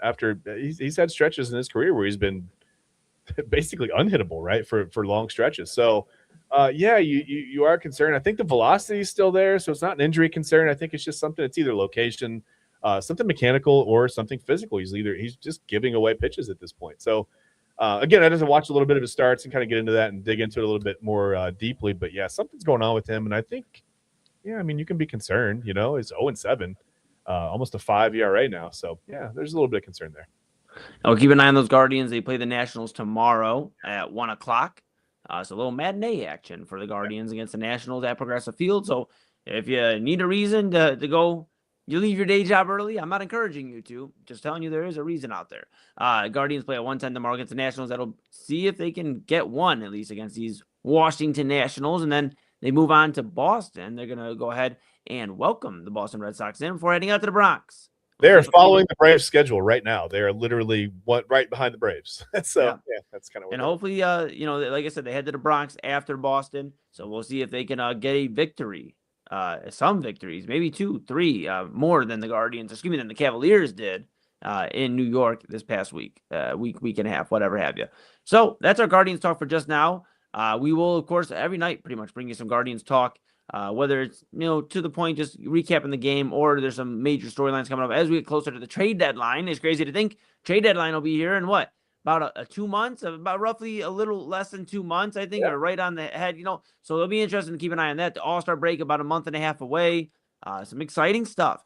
After he's had stretches in his career where he's been basically unhittable, right, for long stretches. So you are concerned. I think the velocity is still there, so it's not an injury concern. I think it's just something. It's either location, something mechanical, or something physical. He's just giving away pitches at this point. So. Again, I just watch a little bit of his starts and kind of get into that and dig into it a little bit more deeply. But yeah, something's going on with him, and I think, you can be concerned. It's 0-7, almost a 5 ERA now. So yeah, there's a little bit of concern there. I'll keep an eye on those Guardians. They play the Nationals tomorrow at 1:00. So a little matinee action for the Guardians against the Nationals at Progressive Field. So if you need a reason to go. You leave your day job early. I'm not encouraging you to. Just telling you there is a reason out there. Guardians play at 1:10 tomorrow against the Nationals. That'll see if they can get one at least against these Washington Nationals. And then they move on to Boston. They're going to go ahead and welcome the Boston Red Sox in before heading out to the Bronx. They're following the Braves schedule right now. They are literally right behind the Braves. So yeah, that's kind of what. And hopefully, like I said, they head to the Bronx after Boston. So we'll see if they can get a victory. Some victories, maybe 2, 3 more than the Cavaliers did in New York this past week and a half, whatever have you. So that's our Guardians talk for just now. We will, of course, every night pretty much bring you some Guardians talk, whether it's, to the point, just recapping the game, or there's some major storylines coming up as we get closer to the trade deadline. It's crazy to think trade deadline will be here in what? About a 2 months, about roughly a little less than 2 months, I think, or right on the head, So it'll be interesting to keep an eye on that. The All-Star break about a month and a half away. Some exciting stuff.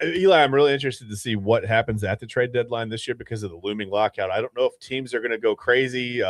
Eli, I'm really interested to see what happens at the trade deadline this year because of the looming lockout. I don't know if teams are going to go crazy.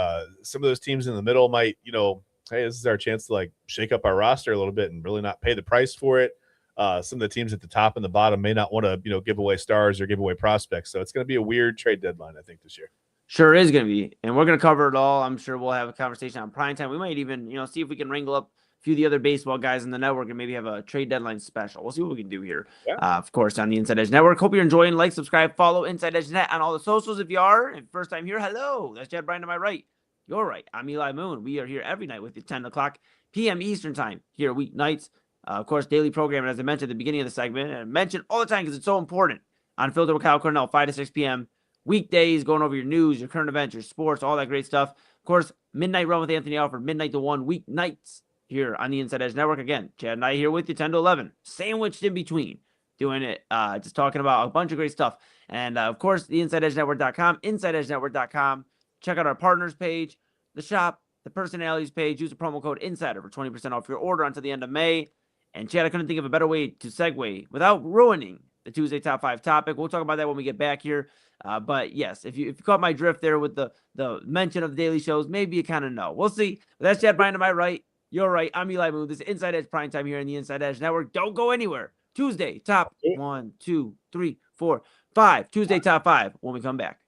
Some of those teams in the middle might, hey, this is our chance to shake up our roster a little bit and really not pay the price for it. Some of the teams at the top and the bottom may not want to, give away stars or give away prospects. So it's going to be a weird trade deadline, I think, this year. Sure is going to be. And we're going to cover it all. I'm sure we'll have a conversation on Primetime. We might even, see if we can wrangle up a few of the other baseball guys in the network and maybe have a trade deadline special. We'll see what we can do here. Yeah. Of course, on the Inside Edge Network. Hope you're enjoying. Like, subscribe, follow Inside Edge Net on all the socials. If you are, and first time here, hello. That's Chad Bryan to my right. You're right. I'm Eli Moon. We are here every night with you 10 o'clock p.m. Eastern time here weeknights. Of course, daily programming, as I mentioned at the beginning of the segment, and I mention all the time because it's so important, on Filter with Kyle Cornell, 5 to 6 p.m. Weekdays, going over your news, your current events, your sports, all that great stuff. Of course, Midnight Run with Anthony Alford, midnight to 1, weeknights here on the Inside Edge Network. Again, Chad and I here with you 10 to 11, sandwiched in between, doing it, just talking about a bunch of great stuff. And, of course, the InsideEdgeNetwork.com, InsideEdgeNetwork.com. Check out our partners page, the shop, the personalities page. Use the promo code INSIDER for 20% off your order until the end of May. And, Chad, I couldn't think of a better way to segue without ruining the Tuesday Top 5 topic. We'll talk about that when we get back here. But, yes, if you caught my drift there with the mention of the daily shows, maybe you kind of know. We'll see. But that's Chad Bryan to my right. You're right. I'm Eli Moon. This is Inside Edge Primetime here in the Inside Edge Network. Don't go anywhere. Tuesday Top 1, 2, 3, 4, 5. Tuesday Top 5 when we come back.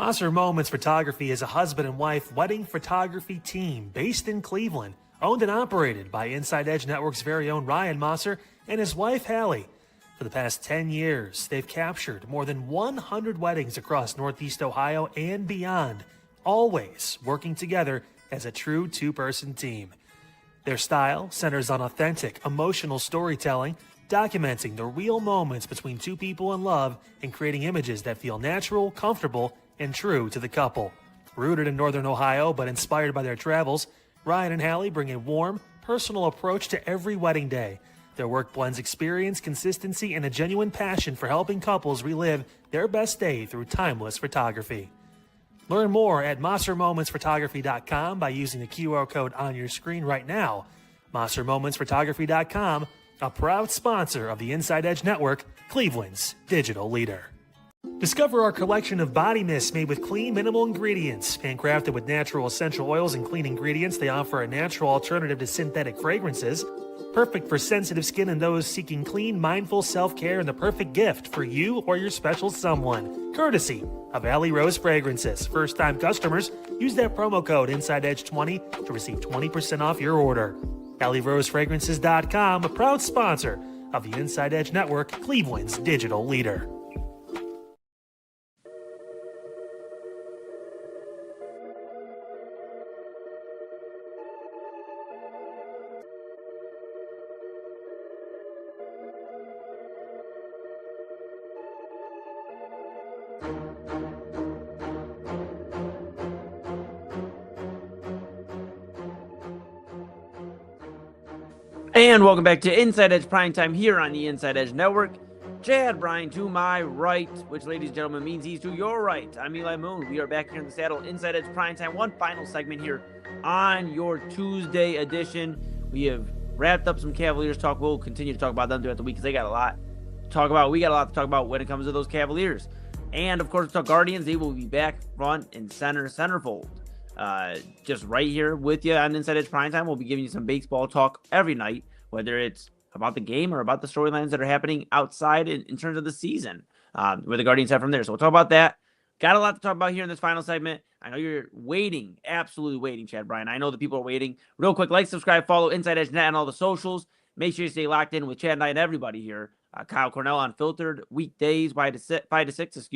Monster Moments Photography is a husband and wife wedding photography team based in Cleveland, owned and operated by InsideEdge Network's very own Ryan Mosser and his wife Hallie. For the past 10 years, they've captured more than 100 weddings across Northeast Ohio and beyond, always working together as a true two-person team. Their style centers on authentic, emotional storytelling, documenting the real moments between two people in love and creating images that feel natural, comfortable, and true to the couple. Rooted in Northern Ohio but inspired by their travels, Ryan and Hallie bring a warm, personal approach to every wedding day. Their work blends experience, consistency, and a genuine passion for helping couples relive their best day through timeless photography. Learn more at monstermomentsphotography.com by using the QR code on your screen right now. monstermomentsphotography.com, a proud sponsor of the Inside Edge Network, Cleveland's digital leader. Discover our collection of body mists made with clean, minimal ingredients. Handcrafted with natural essential oils and clean ingredients, they offer a natural alternative to synthetic fragrances. Perfect for sensitive skin and those seeking clean, mindful self-care, and the perfect gift for you or your special someone. Courtesy of Alley Rose Fragrances. First-time customers, use that promo code InsideEdge20 to receive 20% off your order. AlleyRoseFragrances.com, a proud sponsor of the Inside Edge Network, Cleveland's digital leader. And welcome back to Inside Edge Primetime here on the Inside Edge Network. Chad Bryan to my right, which, ladies and gentlemen, means he's to your right. I'm Eli Moon. We are back here in the saddle, Inside Edge Primetime. One final segment here on your Tuesday edition. We have wrapped up some Cavaliers talk. We'll continue to talk about them throughout the week because they got a lot to talk about. We got a lot to talk about when it comes to those Cavaliers. And, of course, we'll talk Guardians. They will be back front and centerfold. Just right here with you on Inside Edge Primetime. We'll be giving you some baseball talk every night, whether it's about the game or about the storylines that are happening outside in terms of the season, where the Guardians have from there. So we'll talk about that. Got a lot to talk about here in this final segment. I know you're waiting, absolutely waiting, Chad Bryan. I know that people are waiting. Real quick, like, subscribe, follow Inside Edge Net on all the socials. Make sure you stay locked in with Chad and I and everybody here. Kyle Cornell Unfiltered, weekdays 5 to 6,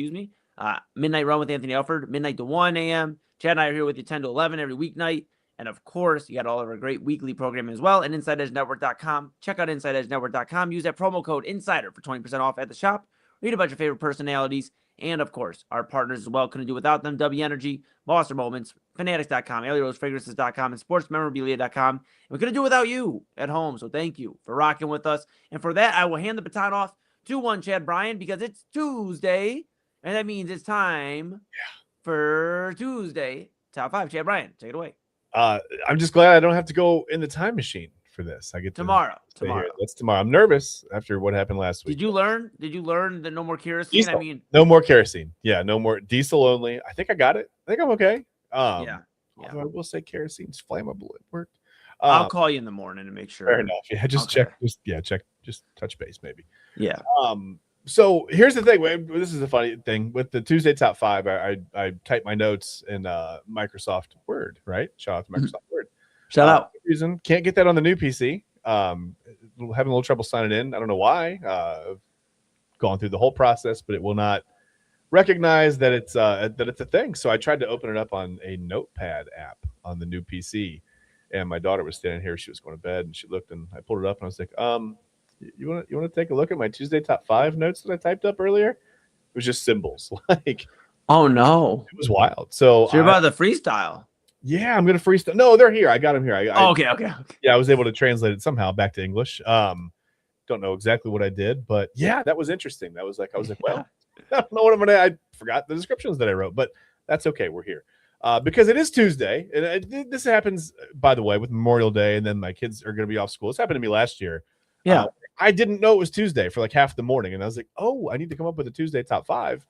Midnight Run with Anthony Alford, midnight to 1 a.m. Chad and I are here with you 10 to 11 every weeknight. And, of course, you got all of our great weekly programming as well at InsideEdgeNetwork.com. Check out InsideEdgeNetwork.com. Use that promo code INSIDER for 20% off at the shop. Read about your favorite personalities. And, of course, our partners as well. Couldn't do without them. W Energy, Monster Moments, Fanatics.com, AlleyRoseFragrances.com, and SportsMemorabilia.com. And we couldn't do it without you at home. So thank you for rocking with us. And for that, I will hand the baton off to one Chad Bryan because it's Tuesday. And that means it's time for Tuesday Top 5. Chad Bryan, take it away. I'm just glad I don't have to go in the time machine for this. I get tomorrow. That's tomorrow. I'm nervous after what happened last week. Did you learn that no more kerosene? Diesel. I mean, no more kerosene. Yeah, no more diesel only. I think I got it. I think I'm okay. Yeah. I will say kerosene's flammable at work. I'll call you in the morning to make sure. Fair enough. Yeah, just check. Just touch base maybe. Yeah. So here's the thing. This is a funny thing with the Tuesday top 5. I type my notes in Microsoft Word. Right. Shout out to Microsoft Word. Shout out. For some reason can't get that on the new PC. Having a little trouble signing in. I don't know why. Gone through the whole process, but it will not recognize that it's a thing. So I tried to open it up on a Notepad app on the new PC, and my daughter was standing here. She was going to bed, and she looked, and I pulled it up, and I was like, You want to take a look at my Tuesday top 5 notes that I typed up earlier? It was just symbols. Like, Oh no. it was wild. So So you're about the freestyle. yeah, I'm gonna freestyle. No, they're here. I got them here. Okay. Yeah, I was able to translate it somehow back to English. Don't know exactly what I did, but yeah, that was interesting. I was like, well, I don't know what I forgot the descriptions that I wrote, but that's okay. We're here. Because it is Tuesday, and this happens, by the way, with Memorial Day, and then my kids are going to be off school. This happened to me last year. Yeah. I didn't know it was Tuesday for like half the morning, and I was like, oh, I need to come up with a Tuesday top 5.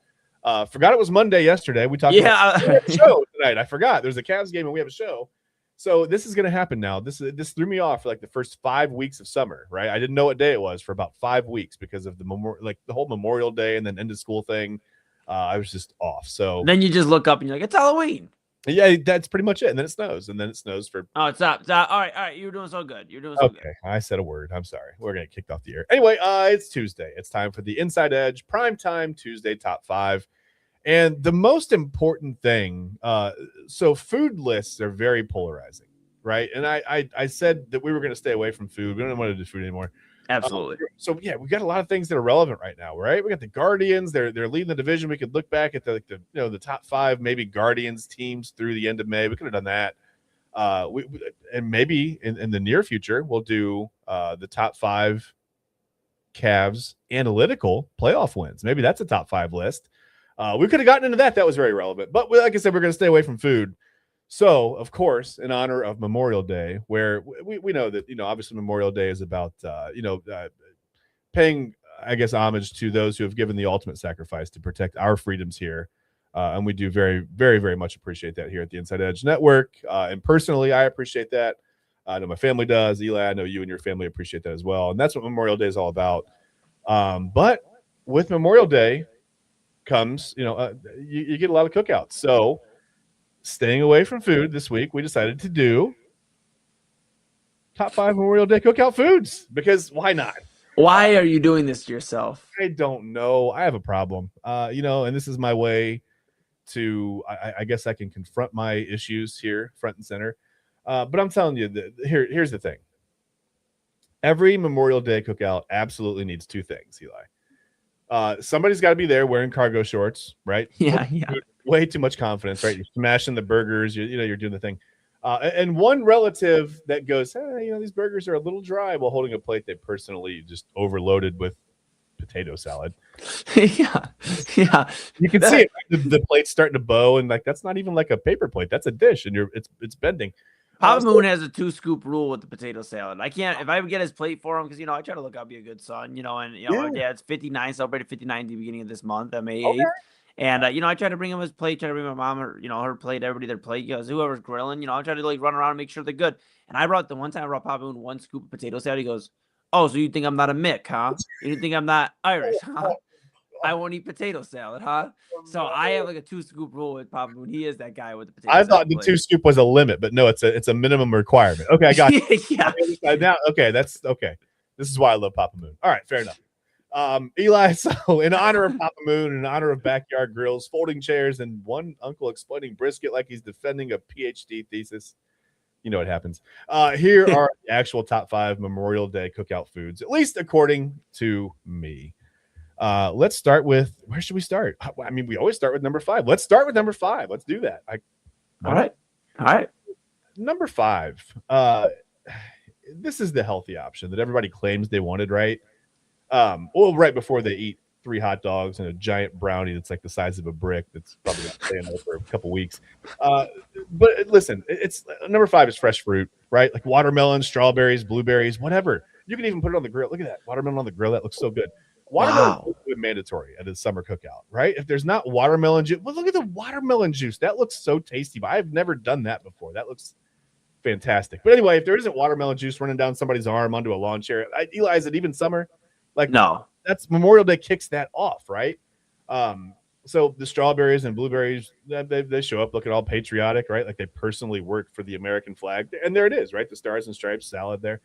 Forgot it was Monday yesterday. We talked about a show tonight. I forgot. There's a Cavs game, and we have a show. So this is going to happen now. This threw me off for like the first 5 weeks of summer, right? I didn't know what day it was for about 5 weeks because of the whole Memorial Day and then end of school thing. I was just off. So then you just look up and you're like, it's Halloween. Yeah, that's pretty much it. And then it snows, for. Oh, it's up. All right. You're doing so good. Okay, I said a word. I'm sorry. We're gonna get kicked off the air. Anyway, it's Tuesday. It's time for the Inside Edge Primetime Tuesday Top 5. And the most important thing, so food lists are very polarizing, right? And I said that we were going to stay away from food. We don't want to do food anymore. Absolutely. So yeah, we got a lot of things that are relevant right now, right? We got the Guardians. They're leading the division. We could look back at the top 5 maybe Guardians teams through the end of May. We could have done that. And maybe in the near future we'll do the top 5 Cavs analytical playoff wins. Maybe that's a top 5 list. We could have gotten into that. That was very relevant. But like I said, we're going to stay away from food. So, of course, in honor of Memorial Day, where we know that, obviously Memorial Day is about, paying, I guess, homage to those who have given the ultimate sacrifice to protect our freedoms here. And we do very, very, very much appreciate that here at the Inside Edge Network. And personally, I appreciate that. I know my family does. Eli, I know you and your family appreciate that as well. And that's what Memorial Day is all about. But with Memorial Day comes, you get a lot of cookouts. So staying away from food this week, we decided to do top 5 Memorial Day cookout foods, because why not? Why are you doing this to yourself? I don't know. I have a problem, and this is my way to, I guess I can confront my issues here front and center. But I'm telling you, here's the thing. Every Memorial Day cookout absolutely needs 2 things, Eli. Somebody's got to be there wearing cargo shorts, right? Yeah. Way too much confidence, right? You're smashing the burgers, you're doing the thing. And one relative that goes, hey, these burgers are a little dry, while holding a plate they personally just overloaded with potato salad. Yeah. You can see it. The plate's starting to bow, and like that's not even like a paper plate. That's a dish, and it's bending. Papa Moon has a 2-scoop rule with the potato salad. I can't, if I would get his plate for him, because I try to look out, be a good son, my dad's 59, celebrated 59 at the beginning of this month, on May 8th. Okay. And I try to bring him his plate, try to bring my mom her plate, everybody their plate, because whoever's grilling, I try to run around and make sure they're good. And I brought Papa Moon 1 scoop of potato salad. He goes, oh, so you think I'm not a Mick, huh? You think I'm not Irish, huh? I won't eat potato salad, huh? So I have like a 2-scoop rule with Papa Moon. He is that guy with the potato salad. I thought the 2-scoop was a limit, but no, it's a minimum requirement. Okay, I got you. Yeah. Now, okay, that's okay. This is why I love Papa Moon. All right, fair enough. Eli, so in honor of Papa Moon, in honor of backyard grills, folding chairs, and one uncle exploiting brisket like he's defending a PhD thesis, what happens. Here are the actual top 5 Memorial Day cookout foods, at least according to me. Let's start with, where should we start? I mean, we always start with number 5. Let's start with number 5. Let's do that. All right. Number 5. This is the healthy option that everybody claims they wanted, right? Right before they eat 3 hot dogs and a giant brownie that's like the size of a brick that's probably going to stay in there for a couple weeks. But listen, it's number 5 is fresh fruit, right? Like watermelon, strawberries, blueberries, whatever. You can even put it on the grill. Look at that watermelon on the grill. That looks so good. Watermelon is mandatory at a summer cookout, right? If there's not watermelon juice, well, look at the watermelon juice. That looks so tasty, but I've never done that before. That looks fantastic. But anyway, if there isn't watermelon juice running down somebody's arm onto a lawn chair, Eli, is it even summer? Like, no, that's Memorial Day kicks that off, right? So the strawberries and blueberries, they show up looking all patriotic, right? Like they personally worked for the American flag. And there it is, right? The Stars and Stripes salad there.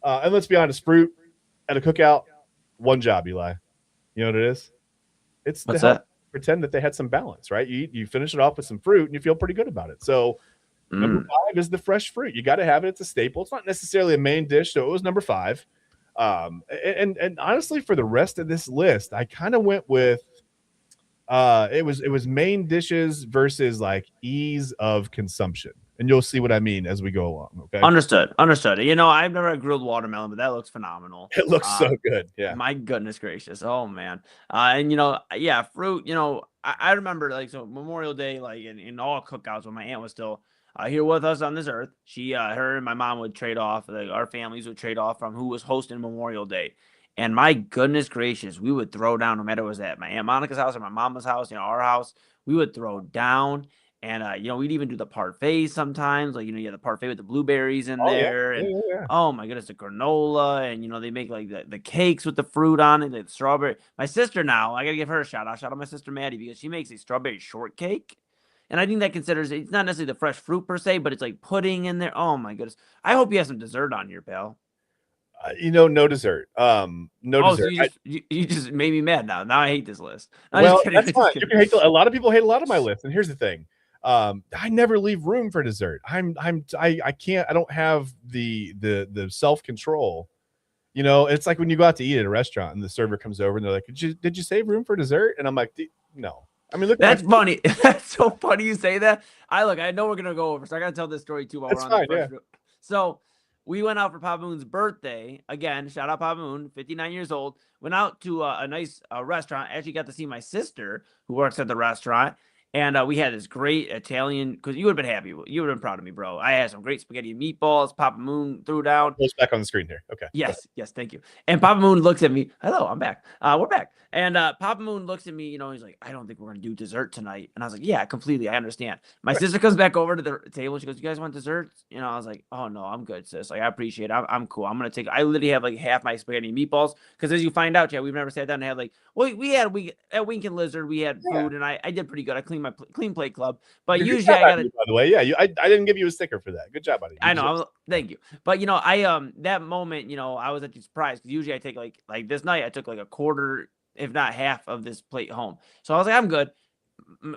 And let's be honest, fruit at a cookout, one job, Eli. You know what it is? It's What's to help that? pretend that they had some balance, right? You finish it off with some fruit and you feel pretty good about it. So number 5 is the fresh fruit. You got to have it. It's a staple. It's not necessarily a main dish, so it was number 5. And honestly, for the rest of this list, I kind of went with it was main dishes versus like ease of consumption, and you'll see what I mean as we go along. Okay, Understood. I've never had grilled watermelon, but that looks phenomenal. it looks so good. Yeah, My goodness gracious. Oh man. And yeah, fruit, I remember like so Memorial Day, like in all cookouts when my aunt was still here with us on this earth. Her and my mom would trade off, like our families would trade off from who was hosting Memorial Day. And my goodness gracious, we would throw down no matter was at my Aunt Monica's house or my mama's house, our house. We would throw down. And we'd even do the parfait sometimes. Like, you have the parfait with the blueberries in there. Yeah. And Yeah. oh my goodness, the granola. And they make like the cakes with the fruit on it, like the strawberry. My sister now, I gotta give her a shout out. Shout out my sister Maddie, because she makes a strawberry shortcake. And I think that considers it's not necessarily the fresh fruit per se, but it's like pudding in there. Oh my goodness. I hope you have some dessert on here, pal. No dessert. No dessert. So you just made me mad now. Now I hate this list. Well, that's fine. You can hate a lot of people hate a lot of my lists. And here's the thing. I never leave room for dessert. I can't, I don't have the self-control. It's like when you go out to eat at a restaurant and the server comes over and they're like, did you save room for dessert? And I'm like, no. I mean, look, that's funny. That's so funny you say that. I know we're gonna go over, so I gotta tell this story too while we're on the first group. So we went out for Papa Moon's birthday. Again, shout out Papa Moon, 59 years old. Went out to a nice restaurant. Actually got to see my sister who works at the restaurant. And we had this great Italian, because you would have been happy. You would have been proud of me, bro. I had some great spaghetti and meatballs. Papa Moon threw down. It's back on the screen here. Okay. Yes, thank you. And Papa Moon looks at me. Hello, I'm back. We're back. And Papa Moon looks at me, he's like, I don't think we're going to do dessert tonight. And I was like, yeah, completely. I understand. My sister comes back over to the table. She goes, you guys want desserts? I was like, oh, no, I'm good, sis. Like, I appreciate it. I'm cool. I'm going to I literally have like half my spaghetti and meatballs. Because as you find out, we've never sat down and had like, well, at Wink and Lizard, we had food. And I did pretty good. I cleaned my clean plate club. But usually I got to, by the way, yeah, I didn't give you a sticker for that. Good job, buddy. I know. Thank you. But that moment, I was actually surprised, because usually I take like this night, I took like a quarter, if not half of this plate home. So I was like, I'm good.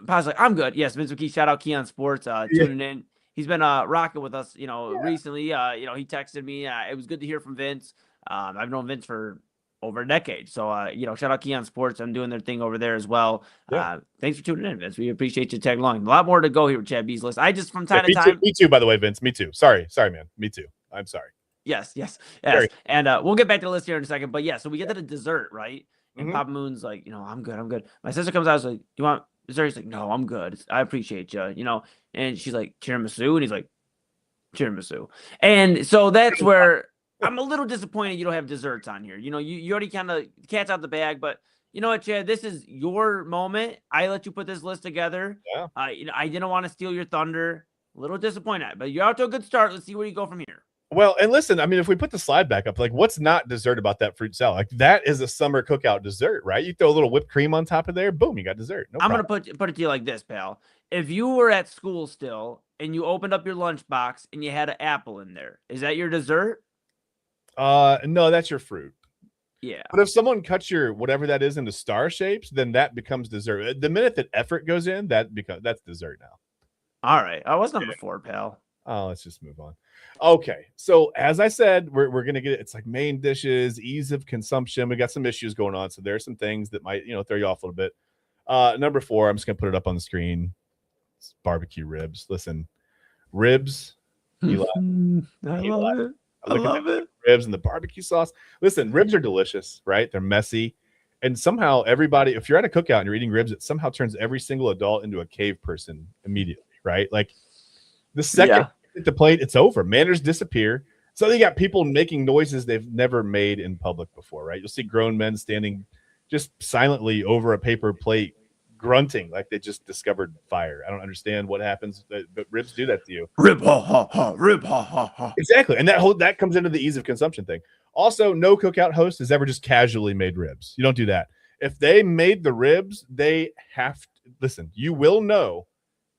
Pa's like, I'm good. Yes, Vince McKee, shout out Keon Sports, tuning in. He's been rocking with us, recently. He texted me. It was good to hear from Vince. I've known Vince for over a decade. So, shout out Keon Sports. I'm doing their thing over there as well. Yeah. Thanks for tuning in, Vince. We appreciate you tagging along. A lot more to go here with Chad B's list. I just, from time to time. Me too, by the way, Vince. Me too. Sorry, man. Me too. I'm sorry. Yes. And we'll get back to the list here in a second. But yeah, so we get to the dessert, right? And Papa Moon's like, I'm good. My sister comes out, I was like, do you want dessert? He's like, no, I'm good. I appreciate you, and she's like, tiramisu. And he's like, tiramisu. And so that's where I'm a little disappointed you don't have desserts on here. You already kind of cat's out the bag, but you know what, Chad? This is your moment. I let you put this list together. Yeah. I didn't want to steal your thunder. A little disappointed, but you're out to a good start. Let's see where you go from here. Well, and listen, I mean, if we put the slide back up, like, what's not dessert about that fruit salad? Like, that is a summer cookout dessert, right? You throw a little whipped cream on top of there, boom, you got dessert. I'm going to put it to you like this, pal. If you were at school still and you opened up your lunchbox and you had an apple in there, is that your dessert? No, that's your fruit. Yeah. But if someone cuts your whatever that is into star shapes, then that becomes dessert. The minute that effort goes in, that's dessert now. All right. I was number 4, pal. Oh, let's just move on. Okay. So as I said, we're going to get it. It's like main dishes, ease of consumption. We got some issues going on. So there are some things that might, throw you off a little bit. Number 4, I'm just going to put it up on the screen. It's barbecue ribs. Listen, ribs. I love it. I love it. Ribs and the barbecue sauce. Listen, ribs are delicious, right? They're messy. And somehow everybody, if you're at a cookout and you're eating ribs, it somehow turns every single adult into a cave person immediately, right? Like the second you hit the plate, it's over. Manners disappear. So you got people making noises they've never made in public before, right? You'll see grown men standing just silently over a paper plate, grunting like they just discovered fire. I don't understand what happens, but ribs do that to you. Rib ha ha ha, rib ha ha ha. Exactly, and that comes into the ease of consumption thing. Also, no cookout host has ever just casually made ribs. You don't do that. If they made the ribs, they have to listen. You will know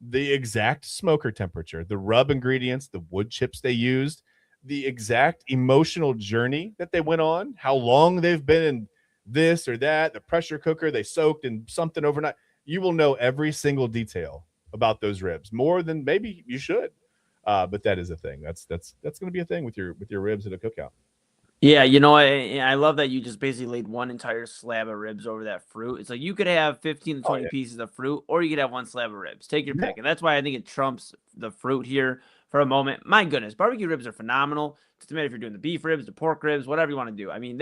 the exact smoker temperature, the rub ingredients, the wood chips they used, the exact emotional journey that they went on, how long they've been in this or that, the pressure cooker they soaked in something overnight. You will know every single detail about those ribs, more than maybe you should. But that is a thing. That's going to be a thing with your ribs at a cookout. Yeah, I love that you just basically laid one entire slab of ribs over that fruit. It's like you could have 15 to Oh 20 yeah, pieces of fruit, or you could have one slab of ribs. Take your yeah. pick. And that's why I think it trumps the fruit here for a moment. My goodness, barbecue ribs are phenomenal. Doesn't matter if you're doing the beef ribs, the pork ribs, whatever you want to do. I mean,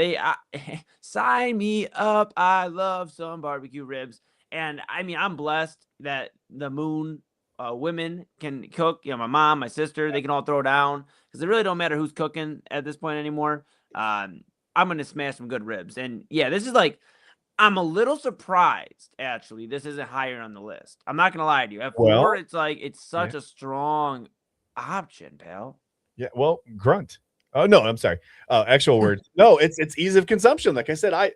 sign me up. I love some barbecue ribs. And I mean, I'm blessed that the Moon women can cook. My mom, my sister, they can all throw down because it really don't matter who's cooking at this point anymore. um, I'm gonna smash some good ribs. And yeah, this is like I'm a little surprised actually. This isn't higher on the list. I'm not gonna lie to you. At 4, Well, it's like it's yeah, such a strong option, pal. yeah. Well, grunt. Oh no, I'm sorry. Actual words. No, it's ease of consumption. Like I said, I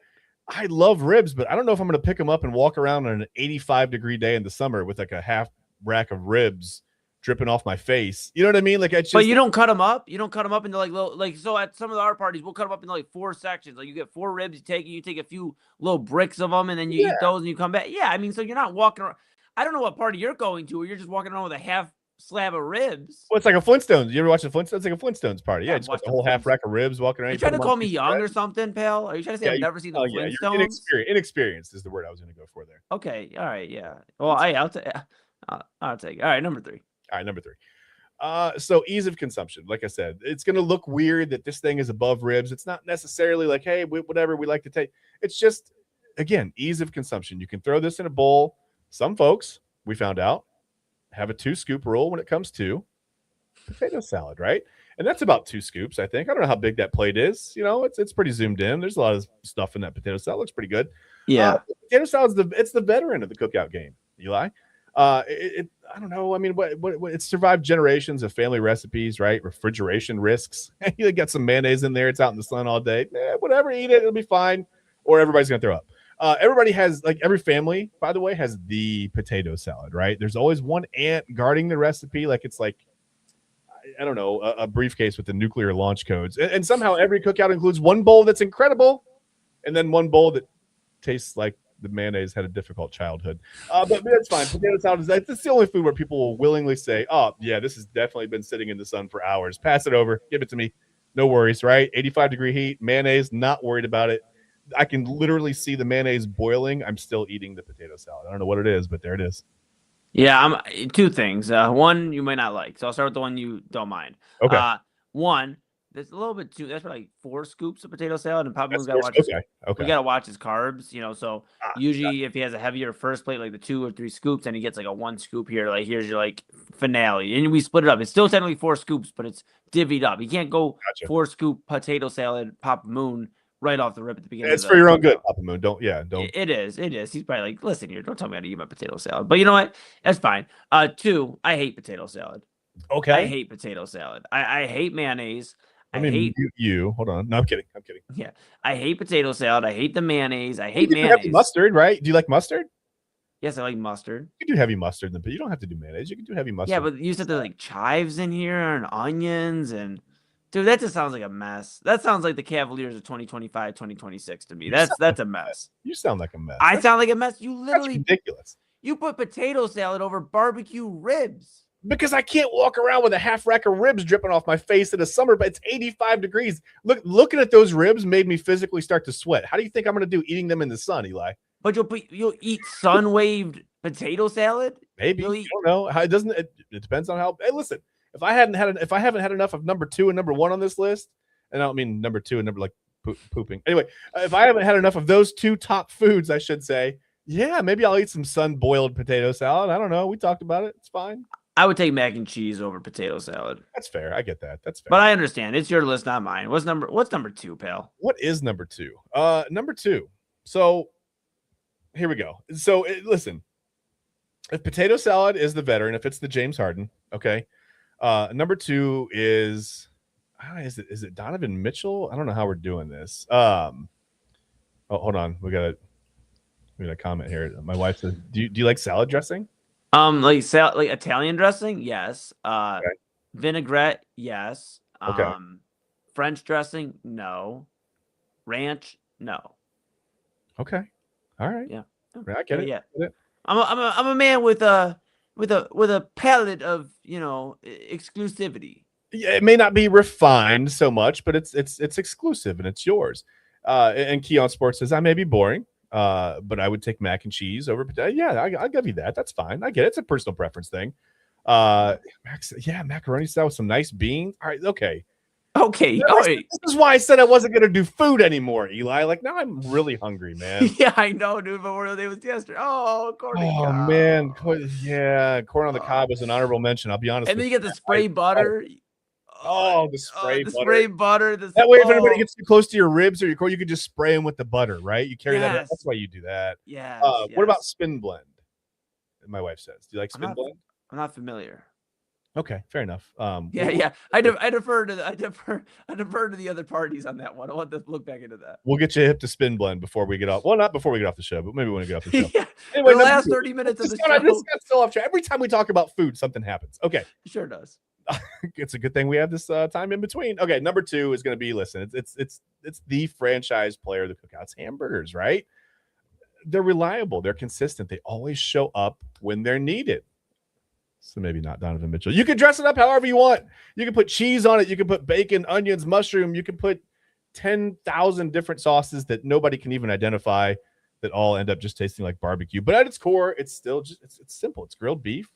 love ribs, but I don't know if I'm going to pick them up and walk around on an 85-degree day in the summer with like a half rack of ribs dripping off my face. You know what I mean? Like it's But just you don't cut them up. You don't cut them up into like little like so at some of our parties we'll cut them up into like 4 sections. Like you get 4 ribs, you take a few little bricks of them, and then you yeah. eat those and you come back. Yeah, I mean, so you're not walking around. I don't know what party you're going to, or you're just walking around with a half slab of ribs. Well, it's like a Flintstones. You ever watch the Flintstones? It's like a Flintstones party. Yeah, Yeah, just got watch the the whole half Flintstones. rack of ribs walking around. Are you You put trying to them on call me piece of young bread. or something, pal? Are you trying to say Yeah, I've never seen the oh yeah, you're Flintstones? inexperienced is the word I was going to go for there. Okay, all right, yeah. Well, I'll take it. All right, number 3. All right, number 3. So ease of consumption. Like I said, it's going to look weird that this thing is above ribs. It's not necessarily like, hey, whatever we like to take. It's just, again, ease of consumption. You can throw this in a bowl. Some folks, we found out, have a 2-scoop rule when it comes to potato salad, right? And that's about 2 scoops, I think. I don't know how big that plate is. It's pretty zoomed in. There's a lot of stuff in that potato salad. It looks pretty good. Yeah. Potato salad's the veteran of the cookout game, Eli. I don't know. I mean, what it's survived generations of family recipes, right? Refrigeration risks. You got some mayonnaise in there. It's out in the sun all day. Whatever, eat it. It'll be fine. Or everybody's gonna throw up. Everybody has, like, every family, by the way, has the potato salad, right? There's always one aunt guarding the recipe, like it's like, I don't know, a briefcase with the nuclear launch codes. And somehow every cookout includes one bowl that's incredible, and then one bowl that tastes like the mayonnaise had a difficult childhood. But that's fine. Potato salad it's the only food where people will willingly say, oh, yeah, this has definitely been sitting in the sun for hours. Pass it over. Give it to me. No worries, right? 85-degree heat, mayonnaise, not worried about it. I can literally see the mayonnaise boiling. I'm still eating the potato salad. I don't know what it is, but there it is. Yeah, I'm 2 things. One you might not like. So I'll start with the one you don't mind. Okay. One, that's a little bit too that's for like 4 scoops of potato salad, and Papa That's Moon's gotta first. watch his Okay. we gotta watch his carbs, so Ah, usually if he has a heavier first plate, like the 2 or 3 scoops, and he gets like a 1 scoop here, like here's your like finale. And we split it up. It's still technically 4 scoops, but it's divvied up. You can't go gotcha. 4 scoop potato salad, Papa Moon right off the rip at the beginning It's of for the your own good, cookout. Papa Moon. Don't. It is. It is. He's probably like, listen here, don't tell me how to eat my potato salad. But you know what? That's fine. 2, I hate potato salad. I Okay. hate potato salad. I hate mayonnaise. I Let me hate mute you. Hold on. No, I'm kidding. yeah. I hate potato salad. I hate the mayonnaise. I You hate can do heavy mayonnaise. mustard, right? Do you like mustard? Yes, I like mustard. You can do heavy mustard, but you don't have to do mayonnaise. You can do heavy mustard. Yeah, but you said there's like chives in here and onions and dude, that just sounds like a mess. That sounds like the Cavaliers of 2025, 2026 to me. That's a mess. You sound like a mess. I sound like a mess. You That's literally ridiculous. you put potato salad over barbecue ribs. Because I can't walk around with a half rack of ribs dripping off my face in the summer, but it's 85 degrees. Looking at those ribs made me physically start to sweat. How do you think I'm going to do eating them in the sun, Eli? But you'll eat sun waved potato salad? Maybe. You'll I eat don't know. It depends on how. Hey, listen. If I haven't had enough of number 2 and number 1 on this list, and I don't mean number 2 and number like pooping. Anyway, if I haven't had enough of those 2 top foods, I should say, yeah, maybe I'll eat some sun boiled potato salad. I don't know. We talked about it. It's fine. I would take mac and cheese over potato salad. That's fair. I get that. That's fair. But I understand. It's your list, not mine. What's number 2, pal? What is number 2? Number 2. So here we go. So listen, if potato salad is the veteran, if it's the James Harden, okay. Number 2 is it Donovan Mitchell? I don't know how we're doing this. Oh, hold on. We got a comment here. My wife says, "Do you like salad dressing?" Like Italian dressing, yes. Okay. Vinaigrette, yes. Okay. French dressing, no. Ranch, no. Okay. All right. Yeah. I get it. Yeah. I get it. I'm a man with a palette of exclusivity. Yeah, it may not be refined so much, but it's exclusive and it's yours. And Keon Sports says I may be boring, but I would take mac and cheese over potato. Yeah, I'll give you that. That's fine. I get it. It's a personal preference thing. Macaroni style with some nice beans. All right, okay. Okay. All right. This is why I said I wasn't going to do food anymore, Eli. Like, now I'm really hungry, man. Yeah, I know, dude. Memorial Day was yesterday. Oh, corn on the cob. Man. Corn on the cob was an honorable mention. I'll be honest. And then you get the spray butter. Oh, the spray butter. Spray butter. That way, if anybody gets too close to your ribs or your core, you could just spray them with the butter, right? You carry that. That's why you do that. Yeah. What about spin blend? My wife says. Do you like spin blend? I'm not familiar. Okay, fair enough. Yeah. I defer to the other parties on that one. I want to look back into that. We'll get you hip to spin blend before we get off. Well, not before we get off the show, but maybe when we get off the show. Yeah. Anyway, the last 30 minutes of the show. This got still off track. Every time we talk about food, something happens. Okay. It sure does. It's a good thing we have this time in between. Okay, number 2 is going to be, listen, it's the franchise player of the Cookouts hamburgers, right? They're reliable. They're consistent. They always show up when they're needed. So maybe not Donovan Mitchell. You can dress it up however you want. You can put cheese on it. You can put bacon, onions, mushroom. You can put 10,000 different sauces that nobody can even identify that all end up just tasting like barbecue. But at its core, it's still just it's simple. It's grilled beef,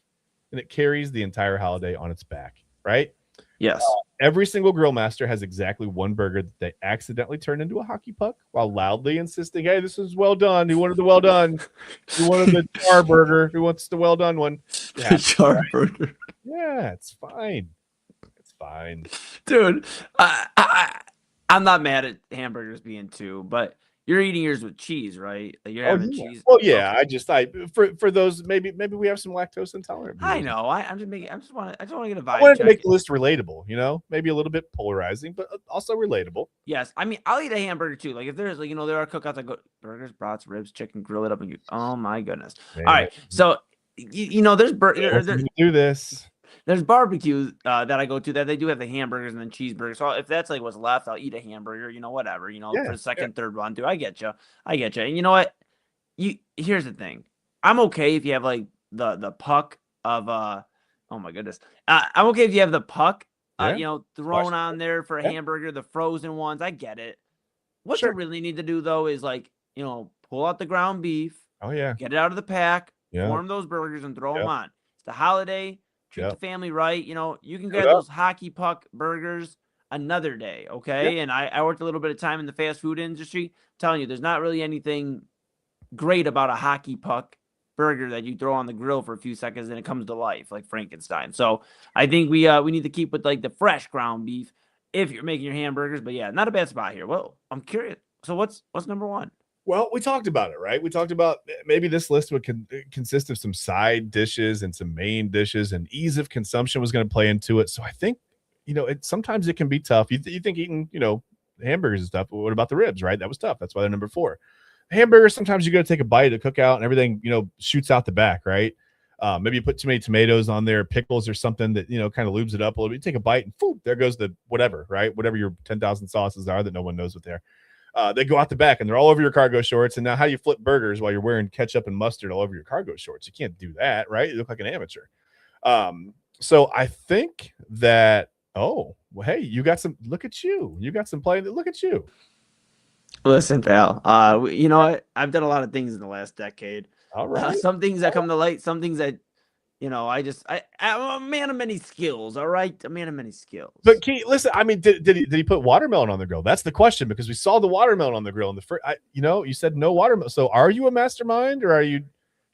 and it carries the entire holiday on its back, right? Yes. Every single grill master has exactly one burger that they accidentally turned into a hockey puck while loudly insisting, hey, this is well done. Who wanted the well done? Who wanted the char burger? Who wants the well done one? Yeah, the char burger. Yeah, it's fine. It's fine. Dude, I'm not mad at hamburgers being 2, but you're eating yours with cheese, right? Like you're having cheese. Well, yeah. For those maybe we have some lactose intolerant. I know. I just want to get a vibe. I wanted to make the list relatable, maybe a little bit polarizing, but also relatable. Yes, I mean I'll eat a hamburger too. Like if there's there are cookouts that go burgers, brats, ribs, chicken, grill it up, and oh my goodness. Man. All right, so there's do this. There's barbecue that I go to that they do have the hamburgers and then cheeseburgers. So if that's like what's left, I'll eat a hamburger, whatever, for the second, third one too. I get you. And you know what? Here's the thing. I'm okay if you have like the puck of oh my goodness. I'm okay if you have the puck thrown on there for a hamburger, the frozen ones. I get it. What you really need to do though is like, pull out the ground beef. Oh yeah. Get it out of the pack, form those burgers and throw them on. It's the holiday. Treat the family right. You can grab those hockey puck burgers another day, okay? And I worked a little bit of time in the fast food industry. I'm telling you, there's not really anything great about a hockey puck burger that you throw on the grill for a few seconds and it comes to life like Frankenstein. So I think we need to keep with like the fresh ground beef if you're making your hamburgers. But yeah, not a bad spot here. Well, I'm curious. So what's number 1? Well, we talked about it, right? We talked about maybe this list would consist of some side dishes and some main dishes, and ease of consumption was going to play into it. So I think, sometimes it can be tough. You think eating, hamburgers and stuff. But what about the ribs, right? That was tough. That's why they're number 4. Hamburgers, sometimes you got to take a bite to cook out and everything, shoots out the back, right? Maybe you put too many tomatoes on there, pickles or something that, kind of lubes it up a little bit. You take a bite and there goes the whatever, right? Whatever your 10,000 sauces are that no one knows what they're. They go out the back and they're all over your cargo shorts. And now how do you flip burgers while you're wearing ketchup and mustard all over your cargo shorts? You can't do that, right? You look like an amateur. So I think that, hey, you got some, look at you. You got some playing. Look at you. Listen, pal, you know what? I've done a lot of things in the last decade. All right. Some things that come to light, some things that, I'm a man of many skills. All right. A man of many skills. But Keith, listen, I mean, did he put watermelon on the grill? That's the question, because we saw the watermelon on the grill in the first, you said no watermelon. So are you a mastermind, or are you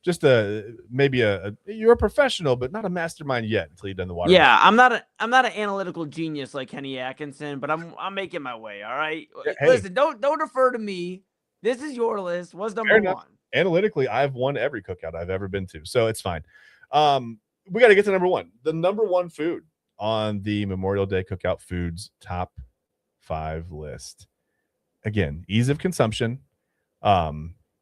just you're a professional, but not a mastermind yet until you've done the watermelon? Yeah. I'm not an analytical genius like Kenny Atkinson, but I'm making my way. All right. Hey. Listen, don't defer to me. This is your list. What's number 1? Analytically, I've won every cookout I've ever been to, so it's fine. We got to get to number 1. The number 1 food on the Memorial Day Cookout Foods top 5 list. Again, ease of consumption.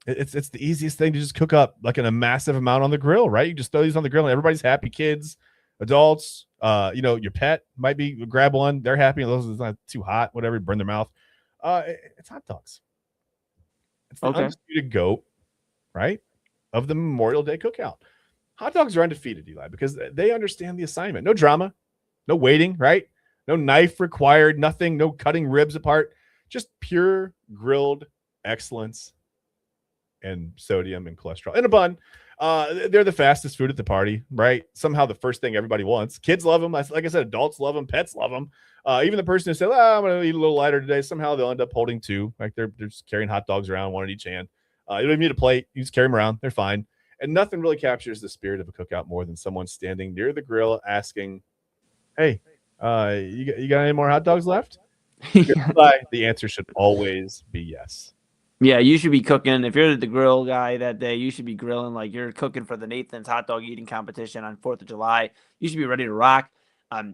It's the easiest thing to just cook up like in a massive amount on the grill, right? You just throw these on the grill and everybody's happy. Kids, adults, your pet might grab one. They're happy. Those it's not too hot, whatever, burn their mouth. It's hot dogs. It's the undisputed GOAT, right, of the Memorial Day Cookout. Hot dogs are undefeated, Eli, because they understand the assignment. No drama, no waiting, right? No knife required, nothing, no cutting ribs apart. Just pure grilled excellence and sodium and cholesterol in a bun. They're the fastest food at the party, right? Somehow the first thing everybody wants. Kids love them. Like I said, adults love them. Pets love them. Even the person who said, I'm going to eat a little lighter today, somehow they'll end up holding two. Like they're just carrying hot dogs around, one in each hand. You don't even need a plate. You just carry them around. They're fine. And nothing really captures the spirit of a cookout more than someone standing near the grill asking, hey, you got any more hot dogs left? The answer should always be yes. Yeah, you should be cooking. If you're the grill guy that day, you should be grilling like you're cooking for the Nathan's hot dog eating competition on 4th of July. You should be ready to rock.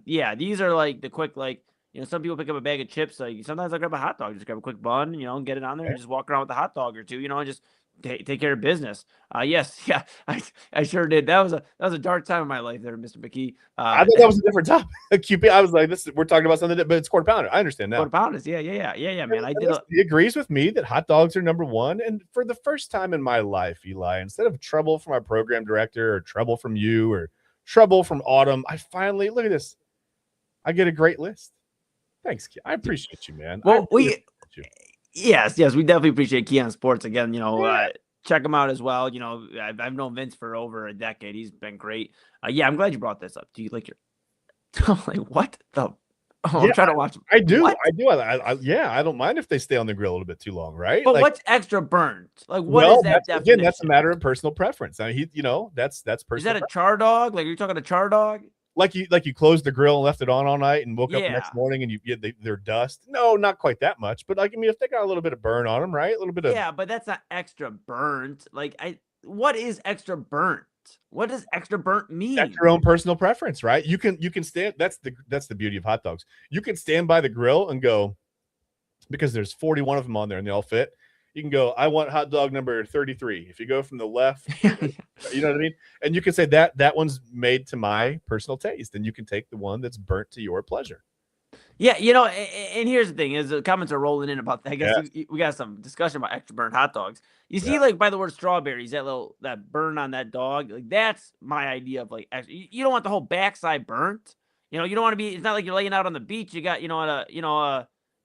Yeah, these are like the quick, like, some people pick up a bag of chips. Like sometimes I grab a hot dog, just grab a quick bun, and get it on there and just walk around with a hot dog or two, and just take care of business. Yes, yeah, I sure did. That was a dark time in my life there, Mr. McKee. I thought that was a different topic. QP, I was like, we're talking about something, but it's quarter pounder. I understand now. Quarter pounders, yeah, man. He agrees with me that hot dogs are number one. And for the first time in my life, Eli, instead of trouble from our program director or trouble from you or trouble from Autumn, I finally look at this. I get a great list. Thanks, I appreciate you, man. Well, yes, we definitely appreciate Keon Sports again. Check him out as well. I've known Vince for over a decade. He's been great. I'm glad you brought this up. Do you like your? I'm like, what the? I'm trying to watch. I do. What? I do. I don't mind if they stay on the grill a little bit too long, right? But what's extra burnt? Like, what is that definition? Again, that's a matter of personal preference. I mean, that's personal. Is that a char dog? Like, are you talking a char dog? Like you closed the grill and left it on all night and woke up the next morning and they're dust. No, not quite that much, but if they got a little bit of burn on them, right? A little bit of but that's not extra burnt. What is extra burnt? What does extra burnt mean? That's your own personal preference, right? You can stand. That's the beauty of hot dogs. You can stand by the grill and go, because there's 41 of them on there and they all fit. You can go, I want hot dog number 33. If you go from the left, you know what I mean? And you can say that one's made to my personal taste. And you can take the one that's burnt to your pleasure. Yeah, and here's the thing, is the comments are rolling in about that. I guess we got some discussion about extra burnt hot dogs. You see, by the word strawberries, that burn on that dog, that's my idea of extra. You don't want the whole backside burnt. You don't want to be. It's not like you're laying out on the beach. You got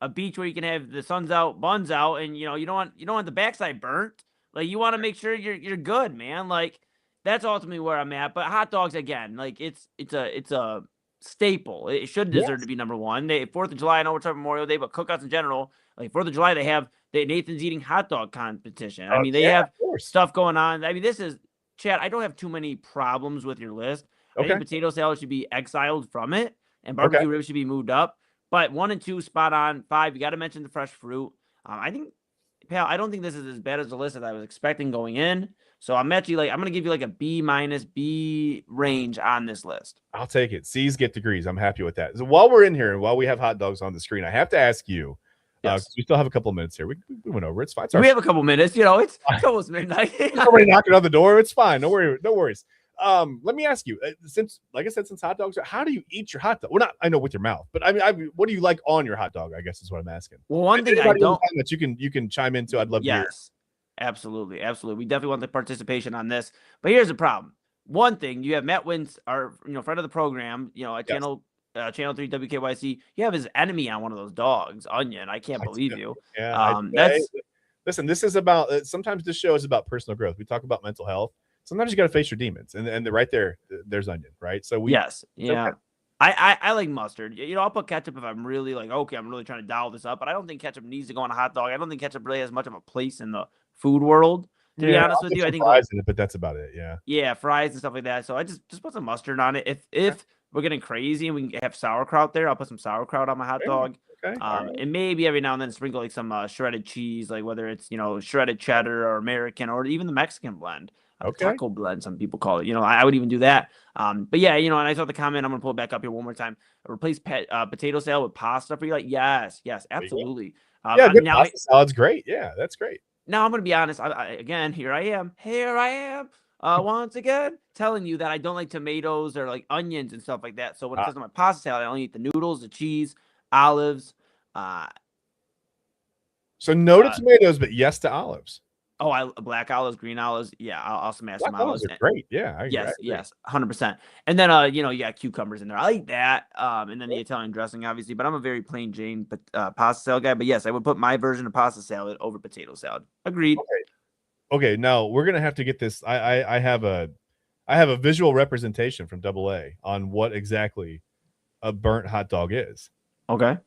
a beach where you can have the sun's out, buns out, and you don't want the backside burnt. Like, you want to make sure you're good, man. Like, that's ultimately where I'm at. But hot dogs, again, it's a staple. It should deserve to be number one. 4th of July, I know we're talking Memorial Day, but cookouts in general, like 4th of July, they have the Nathan's Eating Hot Dog competition. I mean, they have stuff going on. I mean, this is, Chad, I don't have too many problems with your list. I think potato salad should be exiled from it, and barbecue ribs should be moved up. But 1 and 2, spot on. 5, you got to mention the fresh fruit. I don't think this is as bad as the list that I was expecting going in. So I'm actually I'm going to give you a B- B range on this list. I'll take it. C's get degrees. I'm happy with that. So while we're in here and while we have hot dogs on the screen, I have to ask you, we still have a couple of minutes here. We went over. It's fine. We have a couple minutes. It's almost midnight. Somebody knocking on the door. It's fine. No worries. Let me ask you, since hot dogs, how do you eat your hot dog? Well, not, I know, with your mouth, but I mean, what do you like on your hot dog? I guess is what I'm asking. Well, one thing I don't, that you can chime into. I'd love to hear. Absolutely. We definitely want the participation on this. But here's the problem. One thing, you have Matt Wins, our friend of the program, at Channel 3 WKYC. You have his enemy on one of those dogs, Onion. I can't believe you. Yeah. Listen, this is about. Sometimes this show is about personal growth. We talk about mental health. Sometimes you got to face your demons, and right there's Onion, right? So I like mustard. I'll put ketchup if I'm really I'm really trying to dial this up, but I don't think ketchup needs to go on a hot dog. I don't think ketchup really has much of a place in the food world, to be honest with you. I think fries in it, but that's about it. Yeah, fries and stuff like that. So I just put some mustard on it. If we're getting crazy and we can have sauerkraut there, I'll put some sauerkraut on my hot dog. Okay. And maybe every now and then sprinkle some shredded cheese, whether it's shredded cheddar or American or even the Mexican blend. Taco blend, some people call it. I would even do that. But yeah, and I saw the comment. I'm gonna pull it back up here one more time. Replace potato salad with pasta for you. Yes, absolutely. Good pasta salad's great. Yeah, that's great. Now I'm gonna be honest. Again, here I am. Once again, telling you that I don't like tomatoes or onions and stuff like that. So when it comes to my pasta salad, I only eat the noodles, the cheese, olives. So no to tomatoes, but yes to olives. Black olives, green olives. Yeah, I'll smash Black some olives olives. are great. Yeah, I Yes, agree. yes, 100%. And then you got cucumbers in there. I like that. And then the Italian dressing, obviously. But I'm a very plain Jane pasta salad guy. But yes, I would put my version of pasta salad over potato salad. Agreed. Okay. Now we're gonna have to get this. I have a visual representation from Double A on what exactly a burnt hot dog is. Okay.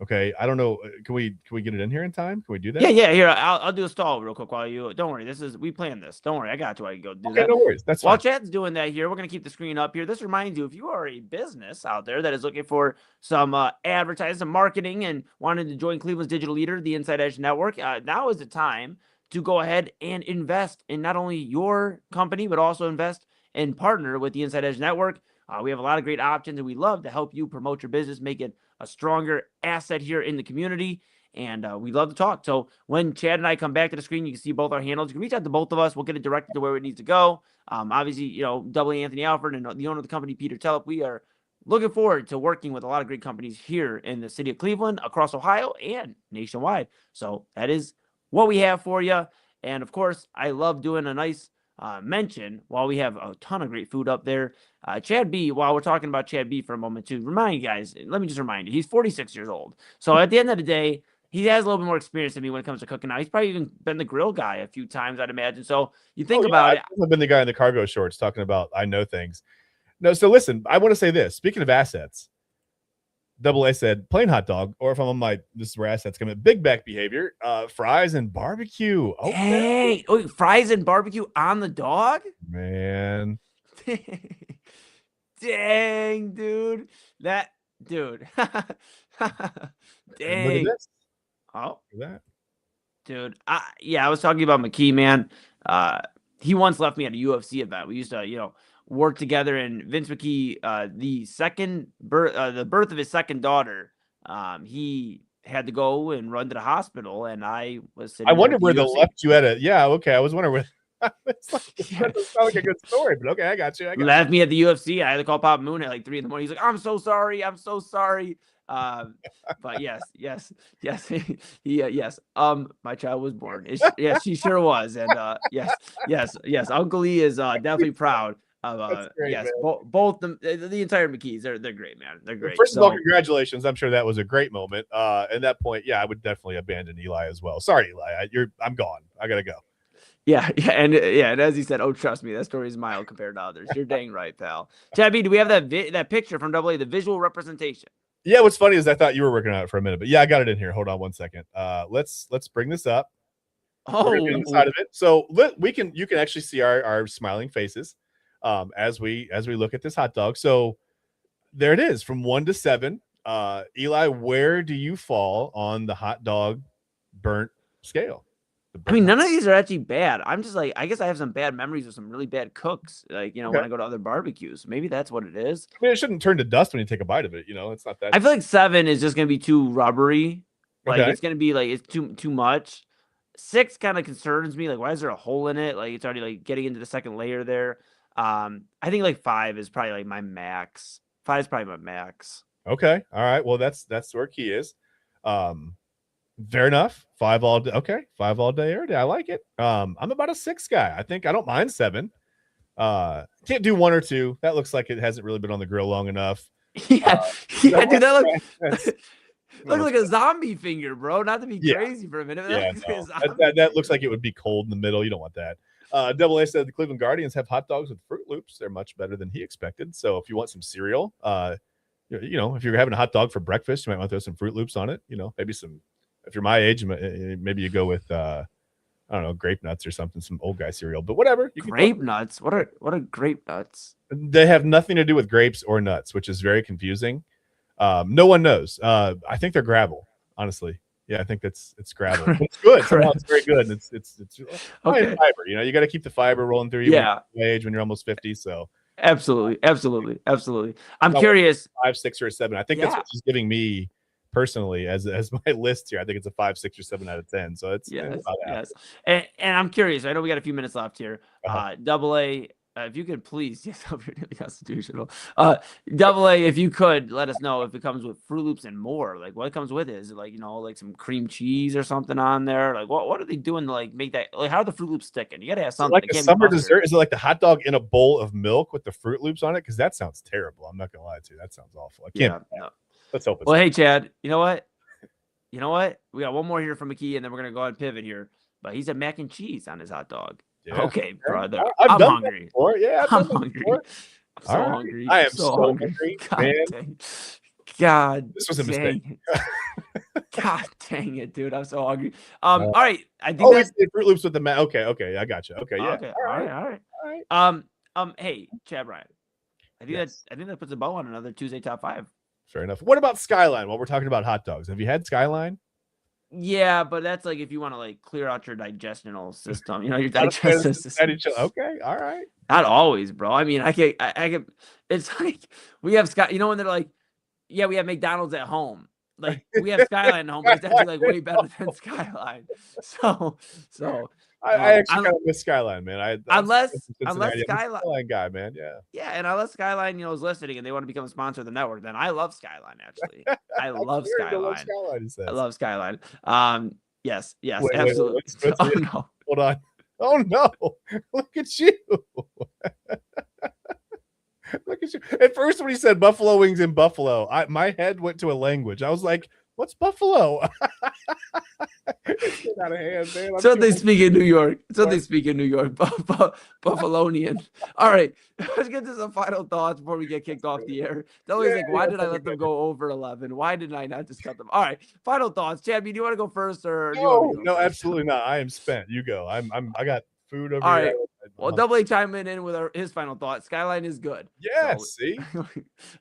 Okay, I don't know. Can we get it in here in time? Can we do that? Yeah. Here, I'll do a stall real quick while you. Don't worry. We planned this. Don't worry. I got you. I can go do Okay, that. no worries. That's While fine. Chad's doing that here, we're going to keep the screen up here. This reminds you, if you are a business out there that is looking for some advertising, some marketing, and wanted to join Cleveland's digital leader, the Inside Edge Network, now is the time to go ahead and invest in not only your company, but also invest and partner with the Inside Edge Network. We have a lot of great options, and we love to help you promote your business, make it a stronger asset here in the community. And we love to talk. So when Chad and I come back to the screen, you can see both our handles. You can reach out to both of us. We'll get it directed to where it needs to go. Obviously, Double A Anthony Alford and the owner of the company, Peter Tellep, we are looking forward to working with a lot of great companies here in the city of Cleveland, across Ohio, and nationwide. So that is what we have for you. And of course, I love doing a nice mention while we have a ton of great food up there. Chad B, while we're talking about Chad B for a moment too, remind you guys, let me just remind you, he's 46 years old. So at the end of the day, he has a little bit more experience than me when it comes to cooking now. He's probably even been the grill guy a few times, I'd imagine. So you think about it. I've been the guy in the cargo shorts talking about I know things. No, so listen, I want to say this. Speaking of assets, Double A said plain hot dog, or if I'm on this is where assets come in, big back behavior, fries and barbecue. Okay. Hey, fries and barbecue on the dog? Man. Dang, dude. Dude. Dang. Look at this. Oh, Look at that. Dude. I was talking about McKee, man. He once left me at a UFC event. We used to, work together, and Vince McKee, the birth of his second daughter, he had to go and run to the hospital, and I was sitting. I wonder where they UFC. left you at it. Yeah, okay. I was wondering where. That doesn't sound like a good story, but okay, I got you. Left me at the UFC. I had to call Papa Moon at like 3 a.m. He's like, "I'm so sorry. I'm so sorry." But yes. Yes. My child was born. Yes, she sure was. And yes. Uncle Lee is definitely proud of great, yes, both the entire McKees. They're great, man. They're great. First of all, congratulations. I'm sure that was a great moment. At that point, I would definitely abandon Eli as well. Sorry, Eli. I'm gone. I gotta go. Yeah, and as he said, oh, trust me, that story is mild compared to others. You're dang right, pal. Tabby, do we have that picture from Double A, the visual representation? Yeah, what's funny is I thought you were working on it for a minute, but I got it in here. Hold on one second. Let's bring this up. We're gonna be on the side of it, so you can actually see our smiling faces as we look at this hot dog. So there it is, from 1 to 7. Eli, where do you fall on the hot dog burnt scale? I mean, none of these are actually bad. I'm just like, I guess I have some bad memories of some really bad cooks, like, when I go to other barbecues. Maybe that's what it is. I mean, it shouldn't turn to dust when you take a bite of it. It's not that. I feel like 7 is just going to be too rubbery. Like, Okay. it's going to be like, it's too much. 6 kind of concerns me. Like, why is there a hole in it? Like, it's already like getting into the second layer there. I think like 5 is probably like my max. 5 is probably my max. Okay. All right. Well, that's where key is. Fair enough. 5 all day. Okay. 5 all day every day. I like it. I'm about a 6 guy. I think I don't mind 7. Can't do 1 or 2. That looks like it hasn't really been on the grill long enough. Dude, that look like a zombie finger, bro. Not to be crazy for a minute. That looks like it would be cold in the middle. You don't want that. Double A said the Cleveland Guardians have hot dogs with Fruit Loops. They're much better than he expected. So if you want some cereal, if you're having a hot dog for breakfast, you might want to throw some Fruit Loops on it. Maybe some. If you're my age, maybe you go with I don't know, grape nuts or something, some old guy cereal. But whatever. Grape nuts. What are grape nuts? They have nothing to do with grapes or nuts, which is very confusing. No one knows. I think they're gravel, honestly. Yeah, I think it's gravel. But it's good. It's very good. And it's okay. Fiber. You got to keep the fiber rolling through you. Age when you're almost 50. So absolutely. I'm curious. 5, 6, or 7. I think that's what she's giving me personally as my list here. I think it's a 5, 6, or 7 out of 10. So it's yes. And I'm curious. I know we got a few minutes left here. Double A, if you could please, yes, hope you're really constitutional. Double A, if you could let us know if it comes with Fruit Loops and more. Like what comes with it? Is it like, like some cream cheese or something on there? Like what are they doing to like make that? Like how are the Fruit Loops sticking? You gotta have something. Like It a can't summer be mustard. dessert? Is it like the hot dog in a bowl of milk with the Fruit Loops on it? Because that sounds terrible. I'm not gonna lie to you. That sounds awful. I can't. Yeah. No. Let's hope it's Well, hey Chad, you know what? We got one more here from McKee, and then we're gonna go ahead and pivot here. But he said mac and cheese on his hot dog. Yeah. Okay, brother. I've I'm done hungry. that before. Yeah, I'm hungry. I'm so All right. hungry. I am I'm so hungry, God man. dang. God, This was a dang mistake. it. God dang it, dude. I'm so hungry. All right. I think Oh, that's it's Fruit Loops with the Okay, I got you. Okay, yeah. okay. All All right. right. Hey, Chad Bryan. I think that puts a bow on another Tuesday top 5. Fair enough. What about Skyline? While we're talking about hot dogs, have you had Skyline? Yeah, but that's like if you want to like clear out your digestional system, your Not a fan of digestive system. Okay, all right. Not always, bro. I mean, I can. It's like we have Sky. When they're like, yeah, we have McDonald's at home. Like we have Skyline at home, but it's actually like way better than Skyline. So I actually kind of miss Skyline, man. Unless I'm a Skyline guy, man. Yeah, and unless Skyline, is listening and they want to become a sponsor of the network, then I love Skyline. Actually, I love Skyline. I love Skyline. Yes, Wait, absolutely. what's Oh no. Hold on. Oh no! Look at you. Look at you. At first, when he said Buffalo wings in Buffalo, my head went to a language. I was like, "What's Buffalo?" It's getting out of hand, man. So they speak in New York. Buffalonian. All right. Let's get to some final thoughts before we get kicked off the air. They're always like, why did I let them go over 11? Why did I not just cut them? All right. Final thoughts. Chad, do you want to go first or No, absolutely not. I am spent. You go. I got food over all here. right. Well, Double A chime in with his final thought. Skyline is good. Yeah, So, see? all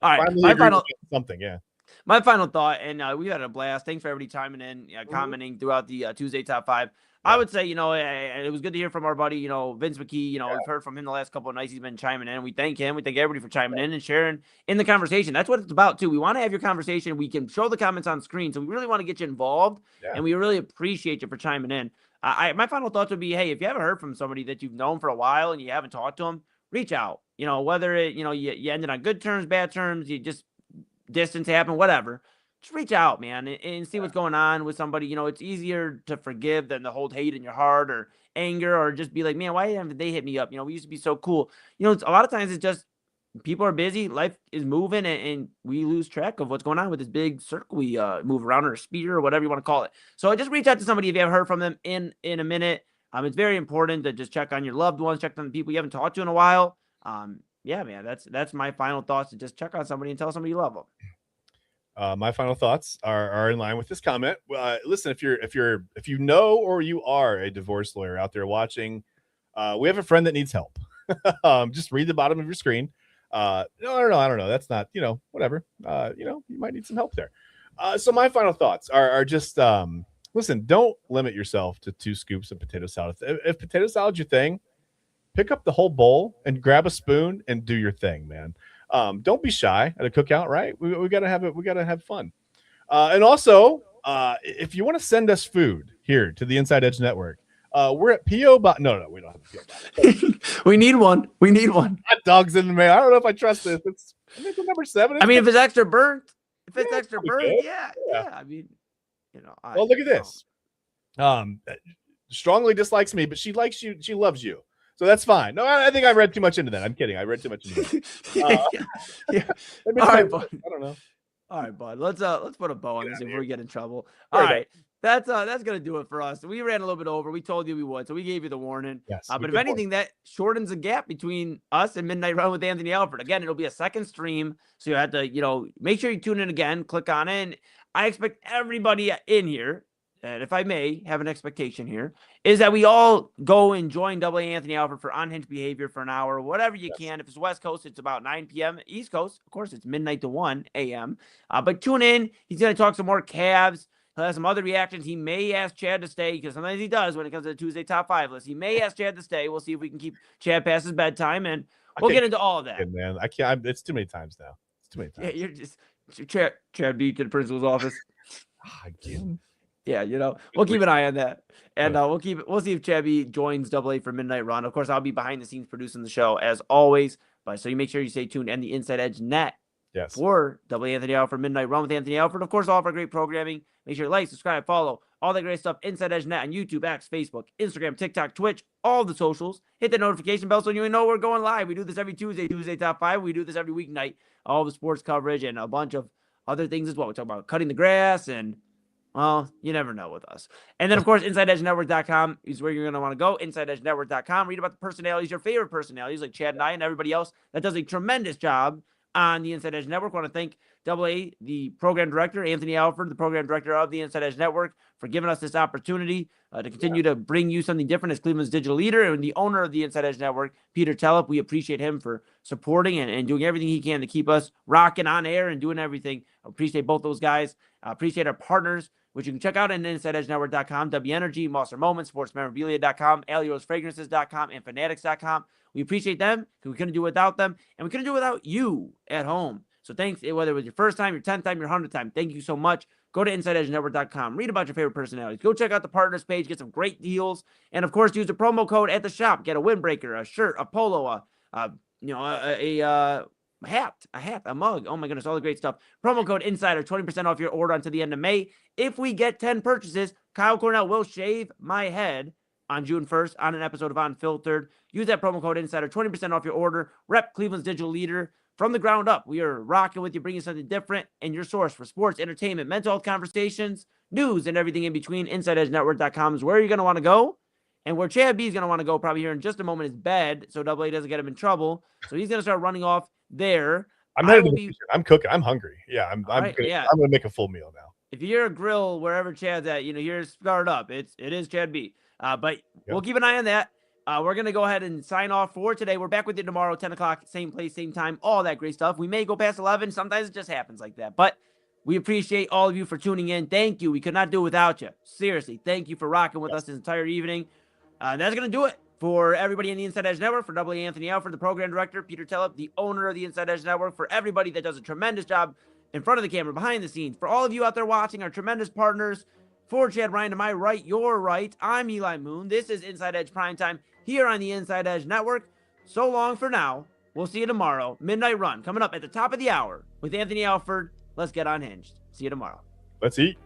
right. Finally My agree final with something, yeah. My final thought, and we had a blast. Thanks for everybody chiming in, commenting throughout the Tuesday top 5. I would say, it was good to hear from our buddy, Vince McKee. We've heard from him the last couple of nights. He's been chiming in. We thank him. We thank everybody for chiming in and sharing in the conversation. That's what it's about, too. We want to have your conversation. We can show the comments on screen. So we really want to get you involved, and we really appreciate you for chiming in. My final thoughts would be, hey, if you haven't heard from somebody that you've known for a while and you haven't talked to them, reach out. Whether it, you ended on good terms, bad terms, you just distance happen, whatever. Just reach out, man, and see what's going on with somebody. It's easier to forgive than to hold hate in your heart or anger or just be like, man, why haven't they hit me up? We used to be so cool. It's, a lot of times it's just people are busy, life is moving, and we lose track of what's going on with this big circle we move around, or spear, or whatever you want to call it. So just reach out to somebody if you haven't heard from them in a minute. It's very important to just check on your loved ones, check on the people you haven't talked to in a while. Yeah, man, that's my final thoughts, to just check on somebody and tell somebody you love them. My final thoughts are in line with this comment. Listen, if you know or you are a divorce lawyer out there watching, we have a friend that needs help. Just read the bottom of your screen. No, I don't know. That's not, whatever. You might need some help there. So my final thoughts are just, listen, don't limit yourself to 2 scoops of potato salad. If potato salad's your thing, pick up the whole bowl and grab a spoon and do your thing, man. Don't be shy at a cookout, right? We gotta have it. We gotta have fun. And also, if you want to send us food here to the Inside Edge Network, we're at PO Box. No, we don't have a PO Box. We need one. Hot dogs in the mail. I don't know if I trust this. It's number 7. I mean, if it's extra burnt, good. yeah. I mean, well, look at this. Strongly dislikes me, but she likes you. She loves you. So that's fine. No, I think I read too much into that. I'm kidding. I read too much into that. Yeah. All right, bud. I don't know. All right, bud. Let's put a bow on this before we get in trouble. All right. That's gonna do it for us. We ran a little bit over. We told you we would, so we gave you the warning. Yes. But if anything, that shortens the gap between us and Midnight Run with Anthony Alford. Again, it'll be a second stream, so you have to, make sure you tune in again. Click on it. And I expect everybody in here, and if I may have an expectation here, is that we all go and join Double A Anthony Alford for Unhinged Behavior for an hour, whatever you can. If it's West Coast, it's about 9 p.m. East Coast, of course, it's midnight to 1 a.m. But tune in. He's going to talk some more Cavs. He'll have some other reactions. He may ask Chad to stay, because sometimes he does when it comes to the Tuesday top 5 list. He may ask Chad to stay. We'll see if we can keep Chad past his bedtime, and we'll get into all of that. Man, I can't. It's too many times now. It's too many times. Yeah, you're just Chad beat to the principal's office. Again. Yeah, we'll keep an eye on that, and we'll see if Chabby joins Double A for Midnight Run. Of course, I'll be behind the scenes producing the show as always. But so you make sure you stay tuned and the Inside Edge net Yes. for Double A Anthony Alford Midnight Run with Anthony Alford. Of course, all of our great programming. Make sure to like, subscribe, follow all that great stuff. Inside Edge net on YouTube, X, Facebook, Instagram, TikTok, Twitch, all the socials. Hit the notification bell so you know we're going live. We do this every Tuesday top 5. We do this every weeknight. All the sports coverage and a bunch of other things as well. We talk about cutting the grass and, well, you never know with us. And then, of course, InsideEdgeNetwork.com is where you're going to want to go. InsideEdgeNetwork.com. Read about the personalities, your favorite personalities, like Chad and I and everybody else that does a tremendous job on the Inside Edge Network. I want to thank Double A, the program director, Anthony Alford, the program director of the Inside Edge Network, for giving us this opportunity to continue to bring you something different as Cleveland's digital leader, and the owner of the Inside Edge Network, Peter Tellep. We appreciate him for supporting and doing everything he can to keep us rocking on air and doing everything. I appreciate both those guys. I appreciate our partners, which you can check out at InsideEdgeNetwork.com, W Energy, Monster Moments, SportsMemorabilia.com, AliosFragrances.com, and Fanatics.com. We appreciate them because we couldn't do it without them, and we couldn't do it without you at home. So thanks, whether it was your first time, your 10th time, your 100th time, thank you so much. Go to InsideEdgeNetwork.com. Read about your favorite personalities. Go check out the partners page. Get some great deals. And, of course, use the promo code at the shop. Get a windbreaker, a shirt, a polo, a hat, a mug. Oh, my goodness, all the great stuff. Promo code INSIDER, 20% off your order until the end of May. If we get 10 purchases, Kyle Cornell will shave my head on June 1st on an episode of Unfiltered. Use that promo code INSIDER, 20% off your order. Rep Cleveland's digital leader. From the ground up, we are rocking with you, bringing something different, and your source for sports, entertainment, mental health conversations, news, and everything in between. InsideEdgeNetwork.com is where you're going to want to go, and where Chad B is going to want to go probably here in just a moment is bed, so Double A doesn't get him in trouble. So he's going to start running off there. I'm headed to the kitchen. I'm cooking. I'm hungry. Yeah, I'm going to make a full meal now. If you're a grill wherever Chad's at, you're started up. It is Chad B. But we'll keep an eye on that. We're going to go ahead and sign off for today. We're back with you tomorrow, 10 o'clock, same place, same time, all that great stuff. We may go past 11. Sometimes it just happens like that. But we appreciate all of you for tuning in. Thank you. We could not do it without you. Seriously, thank you for rocking with us this entire evening. That's going to do it for everybody in the Inside Edge Network, for Double A Anthony Alford, the program director, Peter Tellep, the owner of the Inside Edge Network, for everybody that does a tremendous job in front of the camera, behind the scenes, for all of you out there watching, our tremendous partners. For Chad Bryan to my right, your right, I'm Eli Moon. This is Inside Edge Primetime here on the Inside Edge Network. So long for now. We'll see you tomorrow. Midnight Run coming up at the top of the hour with Anthony Alford. Let's get unhinged. See you tomorrow. Let's eat.